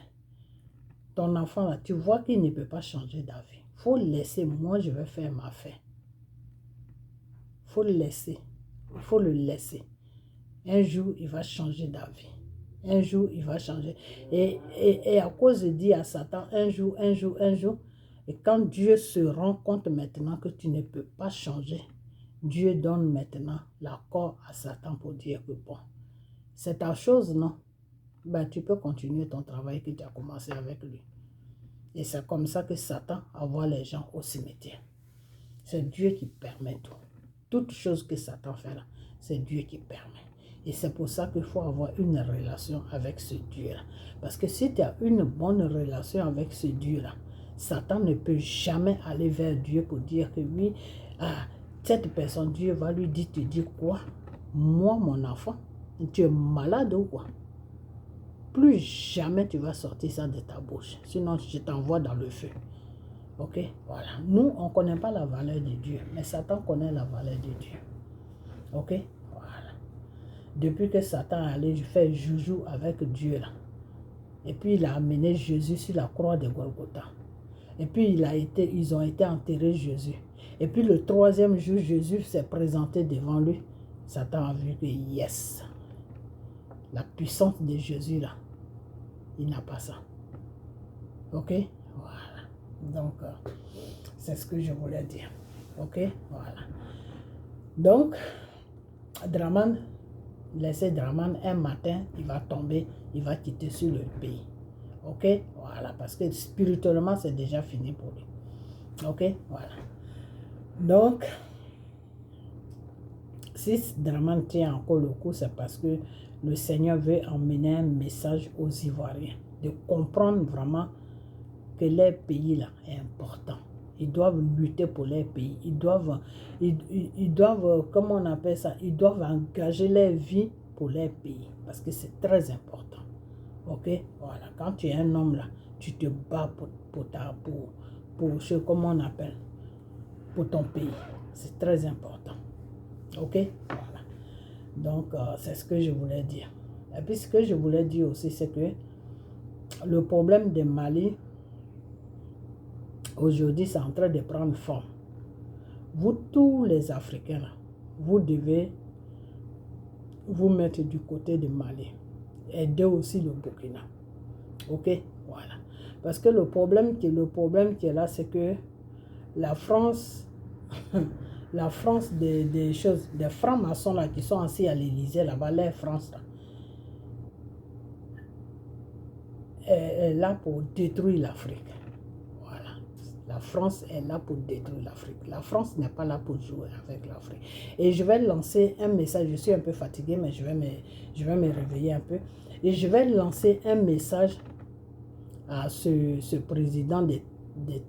ton enfant là, tu vois qu'il ne peut pas changer d'avis. Il faut le laisser, moi je vais faire ma fête. Il faut le laisser. Il faut le laisser. Un jour, il va changer d'avis. Un jour, il va changer. Et à cause de dire à Satan, un jour, et quand Dieu se rend compte maintenant que tu ne peux pas changer, Dieu donne maintenant l'accord à Satan pour dire que bon, c'est ta chose, non? Ben, tu peux continuer ton travail que tu as commencé avec lui. Et c'est comme ça que Satan envoie les gens au cimetière. C'est Dieu qui permet tout. Toute chose que Satan fait là, c'est Dieu qui permet. Et c'est pour ça qu'il faut avoir une relation avec ce Dieu-là. Parce que si tu as une bonne relation avec ce Dieu-là, Satan ne peut jamais aller vers Dieu pour dire que oui, cette personne, Dieu va lui dire, tu dis quoi? Moi, mon enfant, tu es malade ou quoi? Plus jamais tu vas sortir ça de ta bouche. Sinon, je t'envoie dans le feu. Ok, voilà. Nous, on ne connaît pas la valeur de Dieu, mais Satan connaît la valeur de Dieu. Ok, voilà. Depuis que Satan allait faire joujou avec Dieu là, et puis il a amené Jésus sur la croix de Golgotha. Et puis ils ont été enterrés Jésus. Et puis le troisième jour, Jésus s'est présenté devant lui. Satan a vu que yes, la puissance de Jésus là, il n'a pas ça. Ok, voilà. Donc, c'est ce que je voulais dire. Ok, voilà. Donc, Draman, laissez Draman, un matin, il va tomber, il va quitter sur le pays. Ok, voilà, parce que spirituellement, c'est déjà fini pour lui. Ok, voilà. Donc, si Draman tient encore le coup, c'est parce que le Seigneur veut emmener un message aux Ivoiriens, de comprendre vraiment que leur pays là est important. Ils doivent lutter pour leur pays. Ils doivent, comment on appelle ça? Ils doivent engager leur vie pour leur pays. Parce que c'est très important. Ok? Voilà. Quand tu es un homme là, tu te bats pour ce, comment on appelle? Pour ton pays. C'est très important. Ok? Voilà. Donc, c'est ce que je voulais dire. Et puis, ce que je voulais dire aussi, c'est que le problème de Mali, aujourd'hui, c'est en train de prendre forme. Vous, tous les Africains, vous devez vous mettre du côté de Mali. Aider aussi le Burkina. Ok? Voilà. Parce que le problème qui est là, c'est que la France, la France des choses, des francs-maçons là qui sont assis à l'Élysée, là-bas, la France, là, est là pour détruire l'Afrique. La France est là pour détruire l'Afrique. La France n'est pas là pour jouer avec l'Afrique. Et je vais lancer un message. Je suis un peu fatigué, mais je vais me réveiller un peu. Et je vais lancer un message à ce président des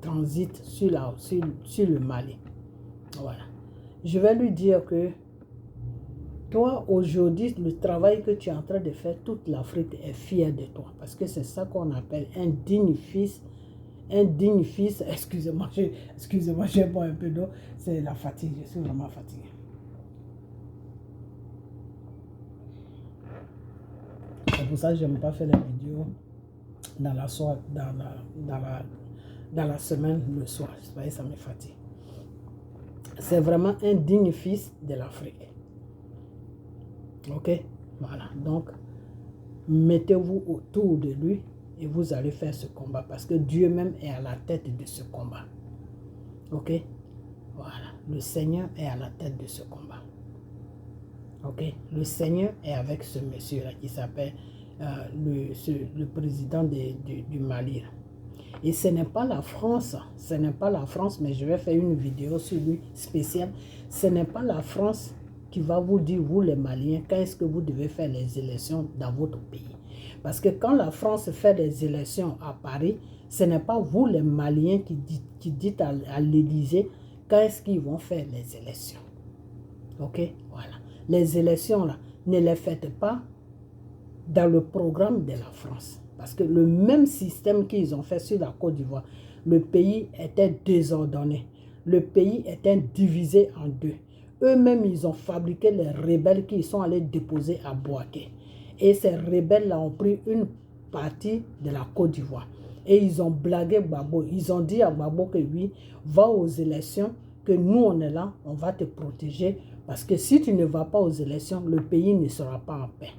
transits sur le Mali. Voilà. Je vais lui dire que toi, aujourd'hui, le travail que tu es en train de faire, toute l'Afrique est fière de toi. Parce que c'est ça qu'on appelle un digne fils. Un digne fils, excusez-moi, j'ai bois un peu d'eau, c'est la fatigue, je suis vraiment fatigué. pour ça que je n'aime pas faire les vidéos dans la semaine, le soir. Vous voyez, ça me fatigue. C'est vraiment un digne fils de l'Afrique. Ok? Voilà. Donc, mettez-vous autour de lui et vous allez faire ce combat parce que Dieu même est à la tête de ce combat. Ok? Voilà. Le Seigneur est à la tête de ce combat. Ok? Le Seigneur est avec ce monsieur-là qui s'appelle le président du Mali. Et ce n'est pas la France, mais je vais faire une vidéo sur lui spéciale. Ce n'est pas la France qui va vous dire, vous les Maliens, quand est-ce que vous devez faire les élections dans votre pays. Parce que quand la France fait des élections à Paris, ce n'est pas vous les Maliens qui dites à l'Élysée quand est-ce qu'ils vont faire les élections. Ok? Voilà. Les élections, là, ne les faites pas dans le programme de la France. Parce que le même système qu'ils ont fait sur la Côte d'Ivoire, le pays était désordonné. Le pays était divisé en deux. Eux-mêmes, ils ont fabriqué les rebelles qui sont allés déposer à Bouaké. Et ces rebelles-là ont pris une partie de la Côte d'Ivoire. Et ils ont blagué Gbagbo. Ils ont dit à Gbagbo que oui, va aux élections, que nous, on est là, on va te protéger. Parce que si tu ne vas pas aux élections, le pays ne sera pas en paix.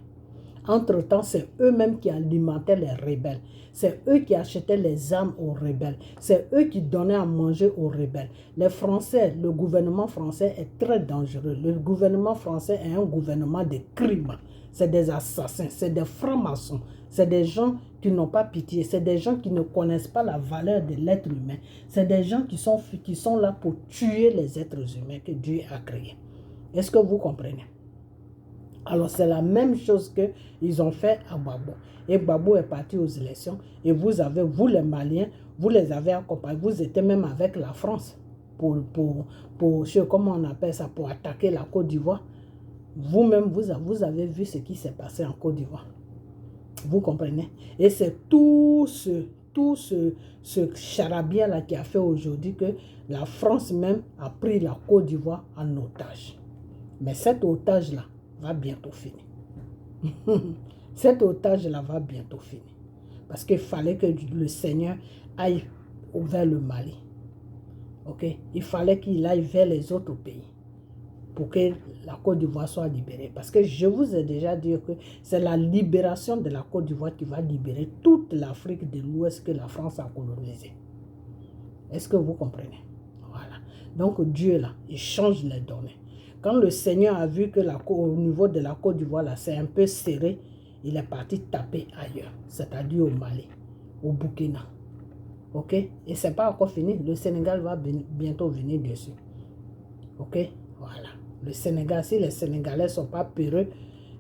Entre-temps, c'est eux-mêmes qui alimentaient les rebelles. C'est eux qui achetaient les armes aux rebelles. C'est eux qui donnaient à manger aux rebelles. Les Français, le gouvernement français est très dangereux. Le gouvernement français est un gouvernement de crimes. C'est des assassins, c'est des francs-maçons. C'est des gens qui n'ont pas pitié. C'est des gens qui ne connaissent pas la valeur de l'être humain. C'est des gens qui sont là pour tuer les êtres humains que Dieu a créés. Est-ce que vous comprenez? Alors, c'est la même chose qu'ils ont fait à Gbagbo. Et Gbagbo est parti aux élections. Et vous les Maliens, vous les avez accompagnés. Vous étiez même avec la France comment on appelle ça, pour attaquer la Côte d'Ivoire. Vous-même, vous avez vu ce qui s'est passé en Côte d'Ivoire. Vous comprenez? Et c'est tout ce charabia-là qui a fait aujourd'hui que la France même a pris la Côte d'Ivoire en otage. Mais cet otage-là va bientôt finir. Cet otage-là va bientôt finir. Parce qu'il fallait que le Seigneur aille vers le Mali. Ok? Il fallait qu'il aille vers les autres pays pour que la Côte d'Ivoire soit libérée. Parce que je vous ai déjà dit que c'est la libération de la Côte d'Ivoire qui va libérer toute l'Afrique de l'Ouest que la France a colonisée. Est-ce que vous comprenez? Voilà. Donc Dieu, là, il change les données. Quand le Seigneur a vu que au niveau de la Côte d'Ivoire, là, c'est un peu serré, il est parti taper ailleurs, c'est-à-dire au Mali, au Burkina. Ok? Et ce n'est pas encore fini. Le Sénégal va bientôt venir dessus. Ok? Voilà. Le Sénégal, si les Sénégalais ne sont pas peureux,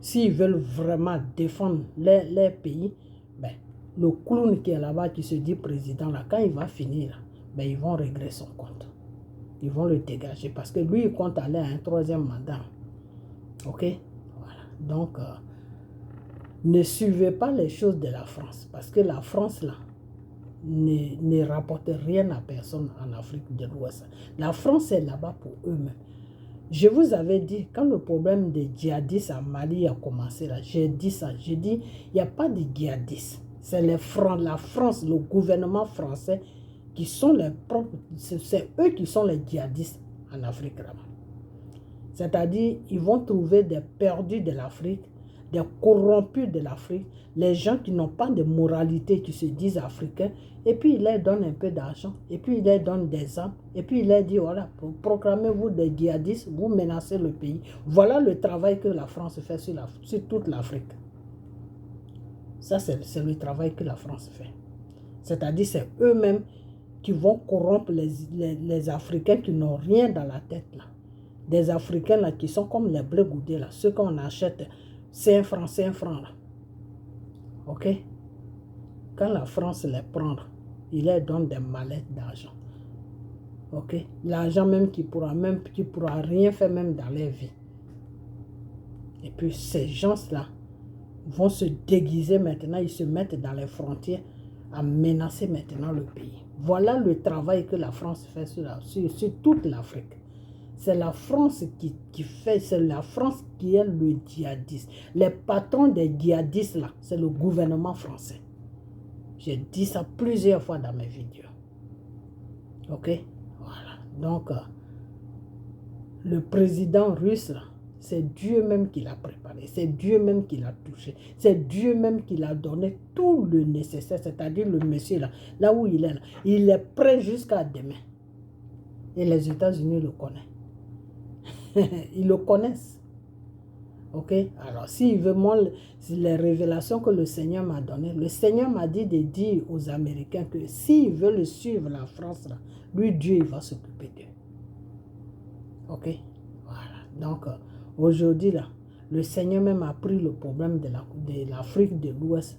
s'ils veulent vraiment défendre les pays, ben, le clown qui est là-bas, qui se dit président, là, quand il va finir, ben, ils vont régler son compte. Ils vont le dégager parce que lui, il compte aller à un troisième mandat. Ok? Voilà. Donc, ne suivez pas les choses de la France parce que la France, là, ne rapporte rien à personne en Afrique de l'Ouest. La France est là-bas pour eux-mêmes. Je vous avais dit, quand le problème des djihadistes à Mali a commencé, là, j'ai dit ça. J'ai dit, il n'y a pas de djihadistes. C'est la France, le gouvernement français, qui sont les propres, c'est eux qui sont les djihadistes en Afrique là-bas. C'est-à-dire, ils vont trouver des perdus de l'Afrique, des corrompus de l'Afrique, les gens qui n'ont pas de moralité, qui se disent africains, et puis ils leur donnent un peu d'argent, et puis ils leur donnent des armes, et puis ils leur disent, voilà, proclamez-vous des djihadistes, vous menacez le pays. Voilà le travail que la France fait sur toute l'Afrique. Ça, c'est le travail que la France fait. C'est-à-dire, c'est eux-mêmes qui vont corrompre les Africains qui n'ont rien dans la tête là. Des Africains là qui sont comme les blés goudés là, ceux qu'on achète 5 francs là. Ok? Quand la France les prend, il leur donne des mallettes d'argent. Ok? L'argent même qui pourra rien faire même dans leur vie. Et puis ces gens-là vont se déguiser maintenant, ils se mettent dans les frontières à menacer maintenant le pays. Voilà le travail que la France fait sur toute l'Afrique. C'est la France qui fait, c'est la France qui est le djihadiste. Les patrons des djihadistes, là, c'est le gouvernement français. J'ai dit ça plusieurs fois dans mes vidéos. Ok? Voilà. Donc, le président russe, là, c'est Dieu même qui l'a préparé. C'est Dieu même qui l'a touché. C'est Dieu même qui l'a donné tout le nécessaire. C'est-à-dire le monsieur, là où il est, là, il est prêt jusqu'à demain. Et les États-Unis le connaissent. Ils le connaissent. Ok? Alors, s'il veut, moi, les révélations que le Seigneur m'a données, le Seigneur m'a dit de dire aux Américains que s'ils veulent suivre la France, là, lui, Dieu, il va s'occuper d'eux. Ok? Voilà. Donc, aujourd'hui, là, le Seigneur même a pris le problème de l'Afrique de l'Ouest.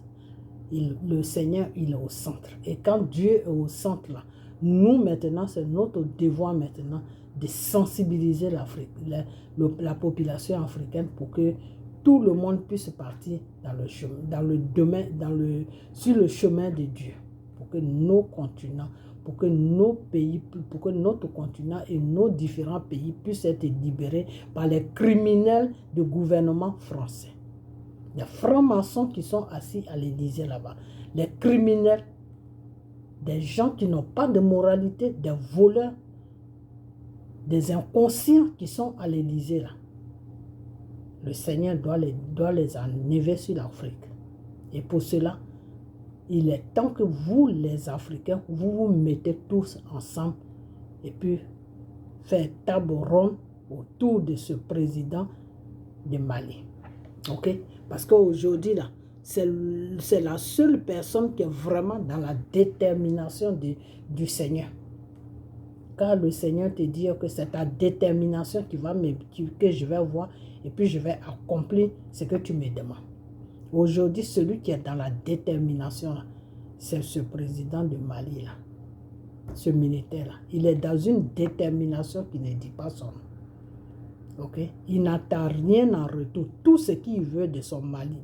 Le Seigneur, il est au centre. Et quand Dieu est au centre, là, nous, maintenant, c'est notre devoir maintenant de sensibiliser l'Afrique, la population africaine pour que tout le monde puisse partir dans le chemin, sur le chemin de Dieu. Pour que nos continents, pour que nos pays, pour que notre continent et nos différents pays puissent être libérés par les criminels du gouvernement français. Les francs-maçons qui sont assis à l'Élysée là-bas, les criminels, des gens qui n'ont pas de moralité, des voleurs, des inconscients qui sont à l'Élysée là. Le Seigneur doit les enlever sur l'Afrique. Et pour cela, il est temps que vous, les Africains, vous vous mettez tous ensemble et puis faire table ronde autour de ce président de Mali. Ok? Parce qu'aujourd'hui, là, c'est la seule personne qui est vraiment dans la détermination du Seigneur. Car le Seigneur te dit que c'est ta détermination que je vais voir et puis je vais accomplir ce que tu me demandes. Aujourd'hui, celui qui est dans la détermination, c'est ce président de Mali, là, ce militaire-là. Il est dans une détermination qui ne dit pas son nom. Okay? Il n'attend rien en retour. Tout ce qu'il veut de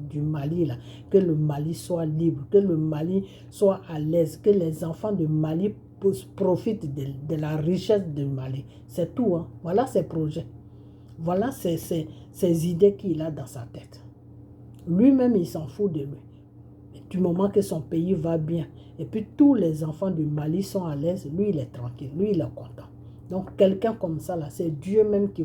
du Mali, là, que le Mali soit libre, que le Mali soit à l'aise, que les enfants de Mali profitent de la richesse du Mali. C'est tout. Hein? Voilà ses projets. Voilà ses idées qu'il a dans sa tête. Lui-même, il s'en fout de lui. Et du moment que son pays va bien, et puis tous les enfants du Mali sont à l'aise, lui, il est tranquille, lui, il est content. Donc, quelqu'un comme ça, là, c'est Dieu même qui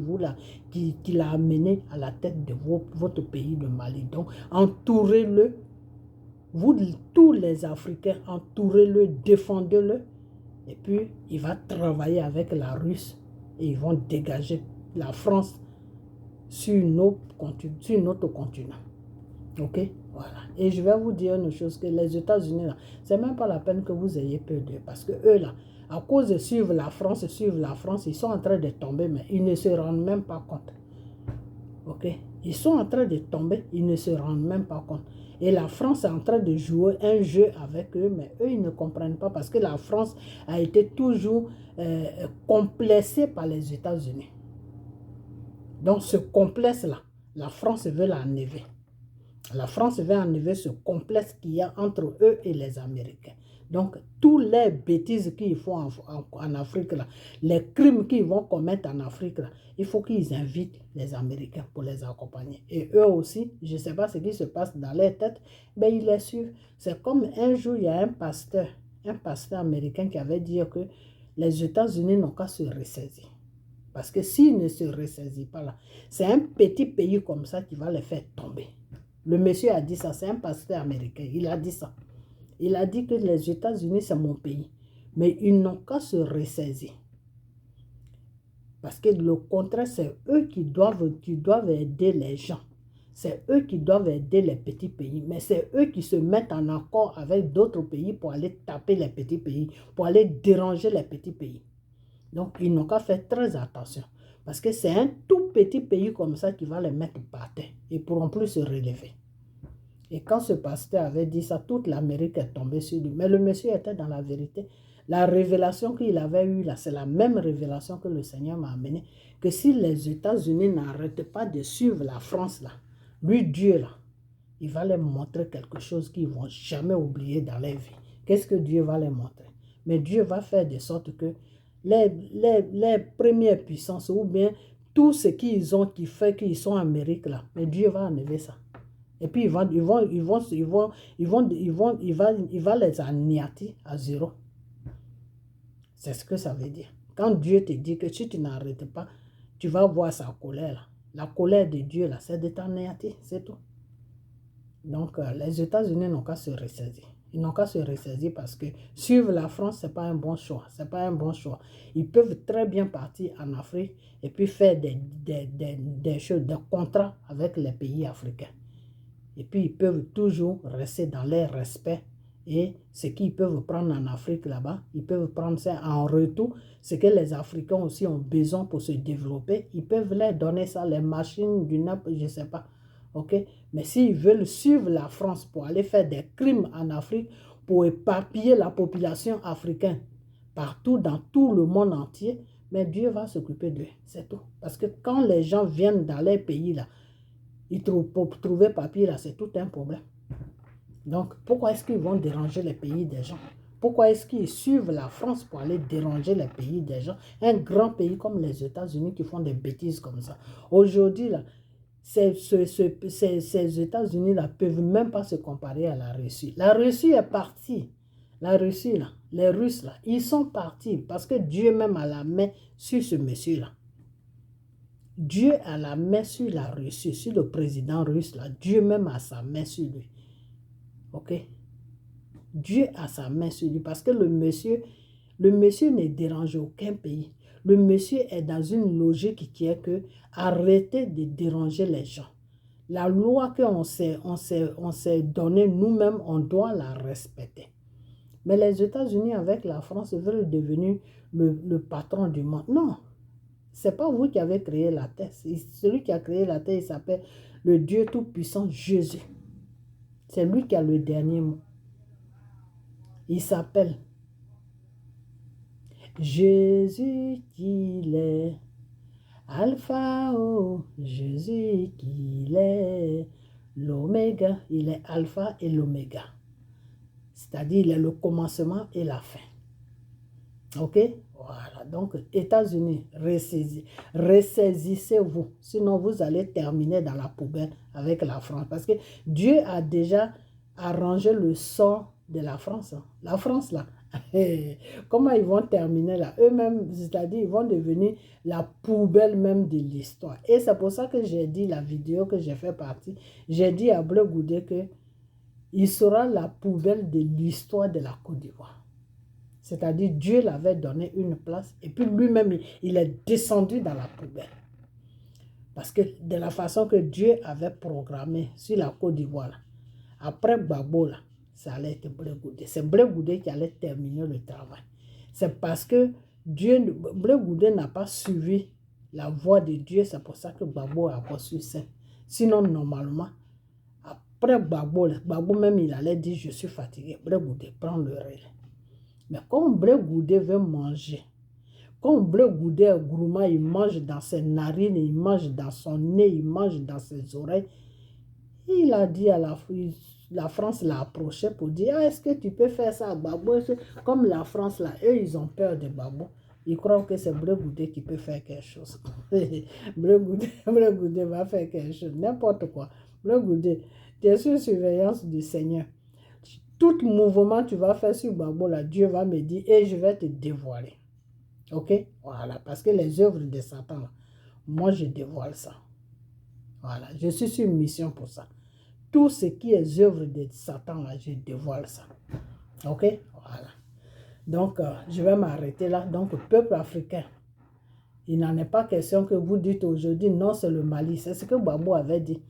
l'a amené à la tête de votre pays, de Mali. Donc, entourez-le. Vous, tous les Africains, entourez-le, défendez-le. Et puis, il va travailler avec la Russie et ils vont dégager la France sur notre continent. Ok? Voilà. Et je vais vous dire une chose, que les États-Unis, là, c'est même pas la peine que vous ayez peur d'eux. Parce que eux, là, à cause de suivre la France, ils sont en train de tomber, mais ils ne se rendent même pas compte. Ok? Ils sont en train de tomber, ils ne se rendent même pas compte. Et la France est en train de jouer un jeu avec eux, mais eux, ils ne comprennent pas parce que la France a été toujours complexée par les États-Unis. Donc, ce complexe-là, la France veut l'enlever. La France veut enlever ce complexe qu'il y a entre eux et les Américains. Donc, toutes les bêtises qu'ils font en Afrique, là, les crimes qu'ils vont commettre en Afrique, là, il faut qu'ils invitent les Américains pour les accompagner. Et eux aussi, je ne sais pas ce qui se passe dans leur tête, mais ils les suivent. C'est comme un jour, il y a un pasteur américain qui avait dit que les États-Unis n'ont qu'à se ressaisir. Parce que s'ils ne se ressaisissent pas là, c'est un petit pays comme ça qui va les faire tomber. Le monsieur a dit ça, c'est un pasteur américain, il a dit ça. Il a dit que les États-Unis, c'est mon pays. Mais ils n'ont qu'à se ressaisir. Parce que le contraire, c'est eux qui doivent aider les gens. C'est eux qui doivent aider les petits pays. Mais c'est eux qui se mettent en accord avec d'autres pays pour aller taper les petits pays, pour aller déranger les petits pays. Donc, ils n'ont qu'à faire très attention. Parce que c'est un tout petit pays comme ça qui va les mettre par terre. Ils ne pourront plus se relever. Et quand ce pasteur avait dit ça, toute l'Amérique est tombée sur lui. Mais le monsieur était dans la vérité. La révélation qu'il avait eue là, c'est la même révélation que le Seigneur m'a amenée. Que si les États-Unis n'arrêtent pas de suivre la France là, lui, Dieu là, il va leur montrer quelque chose qu'ils ne vont jamais oublier dans leur vie. Qu'est-ce que Dieu va leur montrer? Mais Dieu va faire de sorte que les premières puissances ou bien tout ce qu'ils ont qui fait qu'ils sont en Amérique là. Mais Dieu va enlever ça. Et puis il va les anéantir à zéro. C'est ce que ça veut dire. Quand Dieu te dit que si tu n'arrêtes pas, tu vas voir sa colère là. La colère de Dieu là, c'est de t'anéantir, c'est tout. Donc les États-Unis n'ont qu'à se ressaisir. Ils n'ont qu'à se ressaisir parce que suivre la France, ce n'est pas un bon choix. C'est pas un bon choix. Ils peuvent très bien partir en Afrique et puis faire des choses, des contrats avec les pays africains. Et puis, ils peuvent toujours rester dans leur respect. Et ce qu'ils peuvent prendre en Afrique là-bas, ils peuvent prendre ça en retour. Ce que les Africains aussi ont besoin pour se développer, ils peuvent leur donner ça, les machines du NAP, je ne sais pas. OK? Mais s'ils veulent suivre la France pour aller faire des crimes en Afrique, pour éparpiller la population africaine partout, dans tout le monde entier, mais Dieu va s'occuper d'eux. C'est tout. Parce que quand les gens viennent dans les pays là, pour trouver papier là, c'est tout un problème. Donc, pourquoi est-ce qu'ils vont déranger les pays des gens? Pourquoi est-ce qu'ils suivent la France pour aller déranger les pays des gens? Un grand pays comme les États-Unis qui font des bêtises comme ça. Aujourd'hui, là, ces États-Unis-là ne peuvent même pas se comparer à la Russie. La Russie est partie. La Russie, là, les Russes, là, ils sont partis parce que Dieu même a la main sur ce monsieur-là. Dieu a la main sur la Russie, sur le président russe, là. Dieu même a sa main sur lui. Ok? Dieu a sa main sur lui parce que le monsieur ne dérange aucun pays. Le monsieur est dans une logique qui est que arrêtez de déranger les gens. La loi qu'on s'est donnée nous-mêmes, on doit la respecter. Mais les États-Unis avec la France veulent devenir le patron du monde. Non. Ce n'est pas vous qui avez créé la terre. Celui qui a créé la terre, il s'appelle le Dieu Tout-Puissant Jésus. C'est lui qui a le dernier mot. Il s'appelle Jésus qu'il est. Alpha, oh, Jésus qu'il est. L'oméga, il est alpha et l'oméga. C'est-à-dire, il est le commencement et la fin. Ok? Voilà, donc États-Unis, ressaisissez-vous, sinon vous allez terminer dans la poubelle avec la France. Parce que Dieu a déjà arrangé le sort de la France. La France, là, comment ils vont terminer là? Eux-mêmes, c'est-à-dire, ils vont devenir la poubelle même de l'histoire. Et c'est pour ça que j'ai dit, la vidéo que j'ai fait partie, j'ai dit à Bleu Goudé que il sera la poubelle de l'histoire de la Côte d'Ivoire. C'est-à-dire, Dieu l'avait donné une place et puis lui-même, il est descendu dans la poubelle. Parce que de la façon que Dieu avait programmé sur la Côte d'Ivoire, après Gbagbo, là, ça allait être Bleu Goudé. C'est Bleu Goudé qui allait terminer le travail. C'est parce que Bleu Goudé n'a pas suivi la voie de Dieu, c'est pour ça que Gbagbo a reçu ça. Sinon, normalement, après Gbagbo même, il allait dire, je suis fatigué. Bleu Goudé, prends le relais. Mais comme Bleu Goudé veut manger, comme Bleu Goudé est gourmand, il mange dans ses narines, il mange dans son nez, il mange dans ses oreilles. Il a dit à la France l'a approché pour dire, ah, est-ce que tu peux faire ça à Gbagbo? Comme la France, là, eux, ils ont peur de Gbagbo. Ils croient que c'est Bleu Goudé qui peut faire quelque chose. Bleu Goudé va faire quelque chose, n'importe quoi. Bleu Goudé, tu es sous surveillance du Seigneur. Tout mouvement que tu vas faire sur Gbagbo, là, Dieu va me dire, et je vais te dévoiler. Ok? Voilà, parce que les œuvres de Satan, là, moi, je dévoile ça. Voilà, je suis sur une mission pour ça. Tout ce qui est œuvre de Satan, là, je dévoile ça. Ok? Voilà. Donc, je vais m'arrêter là. Donc, peuple africain, il n'en est pas question que vous dites aujourd'hui, non, c'est le Mali. C'est ce que Gbagbo avait dit.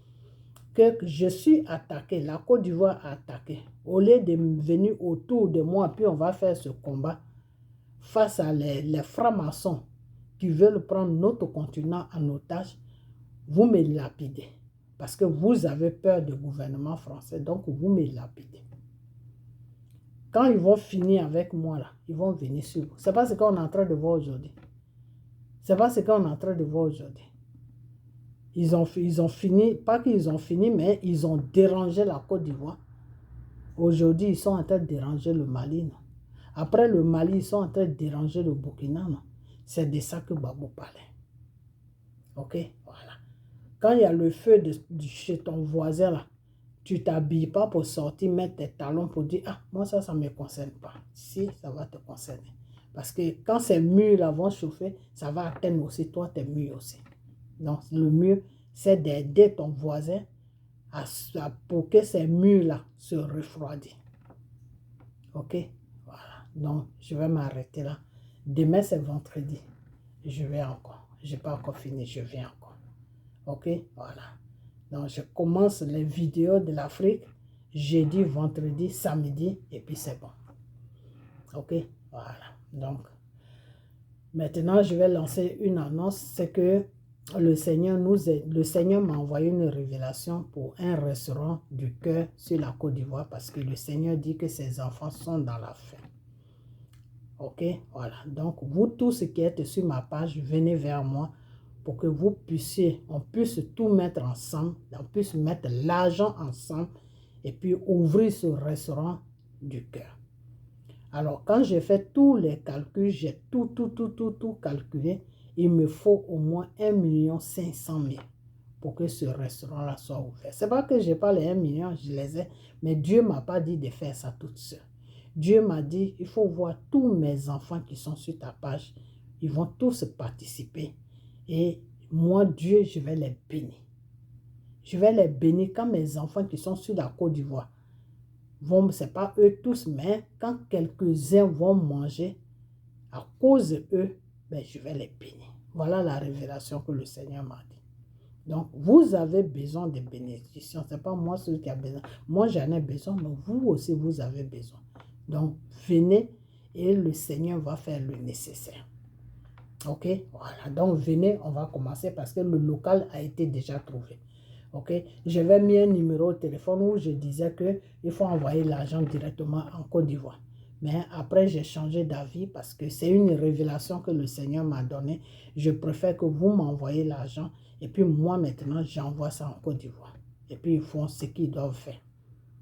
Que je suis attaqué, la Côte d'Ivoire a attaqué. Au lieu de venir autour de moi, puis on va faire ce combat face à les francs-maçons qui veulent prendre notre continent en otage, vous me lapidez. Parce que vous avez peur du gouvernement français, donc vous me lapidez. Quand ils vont finir avec moi, là, ils vont venir sur vous. Ce n'est pas ce qu'on est en train de voir aujourd'hui. Ce n'est pas ce qu'on est en train de voir aujourd'hui. Ils ont fini, pas qu'ils ont fini, mais ils ont dérangé la Côte d'Ivoire. Aujourd'hui, ils sont en train de déranger le Mali. Non? Après le Mali, ils sont en train de déranger le Burkina, non? C'est de ça que Babou parlait. Ok, voilà. Quand il y a le feu chez ton voisin, là, tu ne t'habilles pas pour sortir, mettre tes talons pour dire, ah, moi ça ne me concerne pas. Si, ça va te concerner. Parce que quand ces murs-là vont chauffer, ça va atteindre aussi toi, tes murs aussi. Donc, le mieux, c'est d'aider ton voisin pour que ces murs-là se refroidissent. Ok? Voilà. Donc, je vais m'arrêter là. Demain, c'est vendredi. Je vais encore. Je n'ai pas encore fini. Je viens encore. Ok? Voilà. Donc, je commence les vidéos de l'Afrique jeudi, vendredi, samedi. Et puis, c'est bon. Ok? Voilà. Donc, maintenant, je vais lancer une annonce. C'est que le Seigneur m'a envoyé une révélation pour un restaurant du cœur sur la Côte d'Ivoire parce que le Seigneur dit que ses enfants sont dans la faim. Ok, voilà. Donc, vous tous qui êtes sur ma page, venez vers moi pour que on puisse tout mettre ensemble, on puisse mettre l'argent ensemble et puis ouvrir ce restaurant du cœur. Alors, quand j'ai fait tous les calculs, j'ai tout calculé, il me faut au moins 1,5 million pour que ce restaurant-là soit ouvert. C'est pas que je n'ai pas les 1 million, je les ai, mais Dieu ne m'a pas dit de faire ça toute seule. Dieu m'a dit, il faut voir tous mes enfants qui sont sur ta page, ils vont tous participer. Et moi, Dieu, je vais les bénir. Je vais les bénir quand mes enfants qui sont sur la Côte d'Ivoire ce n'est pas eux tous, mais quand quelques-uns vont manger, à cause d'eux, ben, je vais les bénir. Voilà la révélation que le Seigneur m'a dit. Donc, vous avez besoin de bénédictions. Ce n'est pas moi celui qui a besoin. Moi, j'en ai besoin, mais vous aussi, vous avez besoin. Donc, venez et le Seigneur va faire le nécessaire. Ok? Voilà. Donc, venez, on va commencer parce que le local a été déjà trouvé. Ok, j'avais mis un numéro de téléphone où je disais qu'il faut envoyer l'argent directement en Côte d'Ivoire. Mais après, j'ai changé d'avis parce que c'est une révélation que le Seigneur m'a donnée. Je préfère que vous m'envoyez l'argent et puis moi, maintenant, j'envoie ça en Côte d'Ivoire. Et puis, ils font ce qu'ils doivent faire.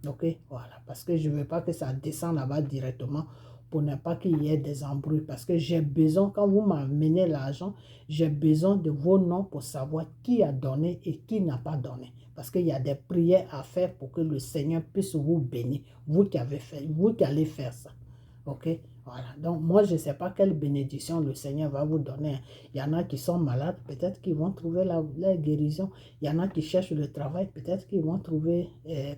Ok, voilà. Parce que je ne veux pas que ça descende là-bas directement pour ne pas qu'il y ait des embrouilles. Parce que j'ai besoin, quand vous m'amenez l'argent, j'ai besoin de vos noms pour savoir qui a donné et qui n'a pas donné. Parce qu'il y a des prières à faire pour que le Seigneur puisse vous bénir. Vous qui allez faire ça. Ok, voilà. Donc, moi, je ne sais pas quelle bénédiction le Seigneur va vous donner. Il y en a qui sont malades, peut-être qu'ils vont trouver la guérison. Il y en a qui cherchent le travail, peut-être qu'ils vont trouver,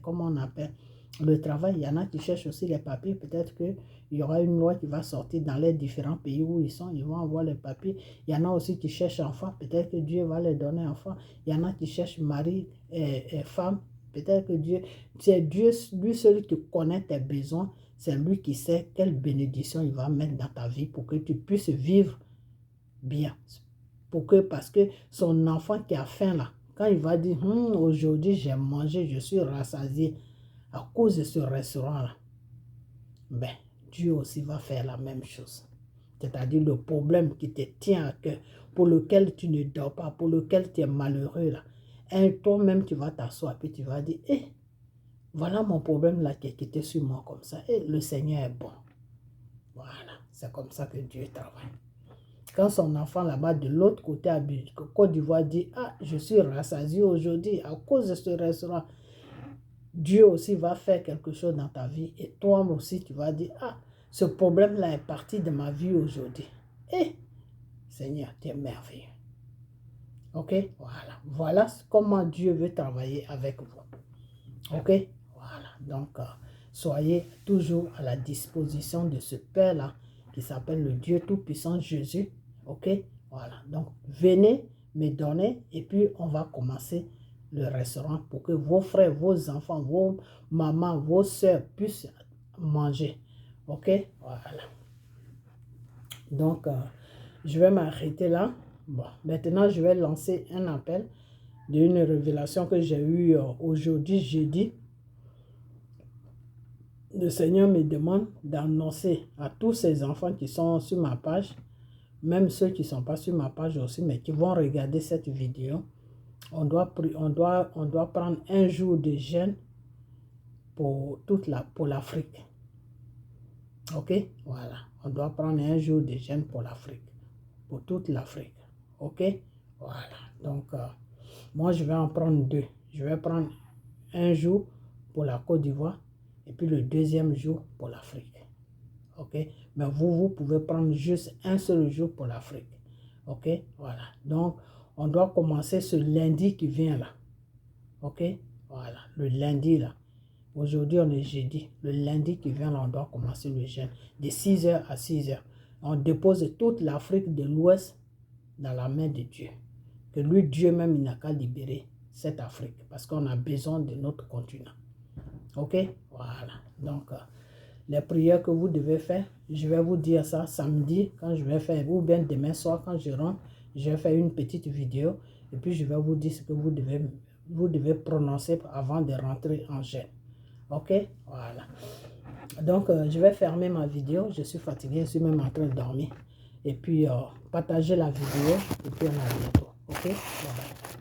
comment on appelle, le travail. Il y en a qui cherchent aussi les papiers. Peut-être qu'il y aura une loi qui va sortir dans les différents pays où ils sont. Ils vont avoir les papiers. Il y en a aussi qui cherchent enfants. Peut-être que Dieu va les donner enfants. Il y en a qui cherchent mari et femme. Peut-être que Dieu, c'est Dieu, lui seul qui connaît tes besoins. C'est lui qui sait quelle bénédiction il va mettre dans ta vie pour que tu puisses vivre bien. Parce que son enfant qui a faim là, quand il va dire, aujourd'hui j'ai mangé, je suis rassasié à cause de ce restaurant-là, ben, Dieu aussi va faire la même chose. C'est-à-dire le problème qui te tient à cœur, pour lequel tu ne dors pas, pour lequel tu es malheureux là, et toi-même tu vas t'asseoir et tu vas dire, voilà mon problème là qui est quitté sur moi comme ça. Et le Seigneur est bon. Voilà, c'est comme ça que Dieu travaille. Quand son enfant là-bas de l'autre côté à Côte d'Ivoire dit, je suis rassasié aujourd'hui à cause de ce restaurant, Dieu aussi va faire quelque chose dans ta vie. Et toi aussi, tu vas dire, ce problème-là est parti de ma vie aujourd'hui. Seigneur, tu es merveilleux. Ok, voilà. Voilà comment Dieu veut travailler avec vous. Ok, voilà. Donc, soyez toujours à la disposition de ce Père-là qui s'appelle le Dieu Tout-Puissant Jésus. Ok, voilà. Donc, venez me donner et puis on va commencer le restaurant pour que vos frères, vos enfants, vos mamans, vos soeurs puissent manger. Ok, voilà. Donc, je vais m'arrêter là. Bon, maintenant, je vais lancer un appel d'une révélation que j'ai eue aujourd'hui, jeudi. Le Seigneur me demande d'annoncer à tous ces enfants qui sont sur ma page, même ceux qui ne sont pas sur ma page aussi, mais qui vont regarder cette vidéo. On doit prendre un jour de jeûne pour l'Afrique. Ok, voilà. On doit prendre un jour de jeûne pour l'Afrique, pour toute l'Afrique. Ok, voilà. Donc, moi, je vais en prendre 2. Je vais prendre un jour pour la Côte d'Ivoire et puis le deuxième jour pour l'Afrique. Ok, mais vous pouvez prendre juste un seul jour pour l'Afrique. Ok, voilà. Donc, on doit commencer ce lundi qui vient là. Ok, voilà. Le lundi là. Aujourd'hui, on est jeudi. Le lundi qui vient là, on doit commencer le jeûne de 6h à 6h. On dépose toute l'Afrique de l'Ouest dans la main de Dieu. Que lui, Dieu même, il n'a qu'à libérer cette Afrique parce qu'on a besoin de notre continent. Ok, voilà. Donc, les prières que vous devez faire, je vais vous dire ça samedi quand je vais faire, ou bien demain soir quand je rentre, je vais faire une petite vidéo et puis je vais vous dire ce que vous devez prononcer avant de rentrer en jeûne. Ok, voilà. Donc, je vais fermer ma vidéo. Je suis fatigué, je suis même en train de dormir. Et puis, partagez la vidéo et puis on a bientôt. Ok, bye bye.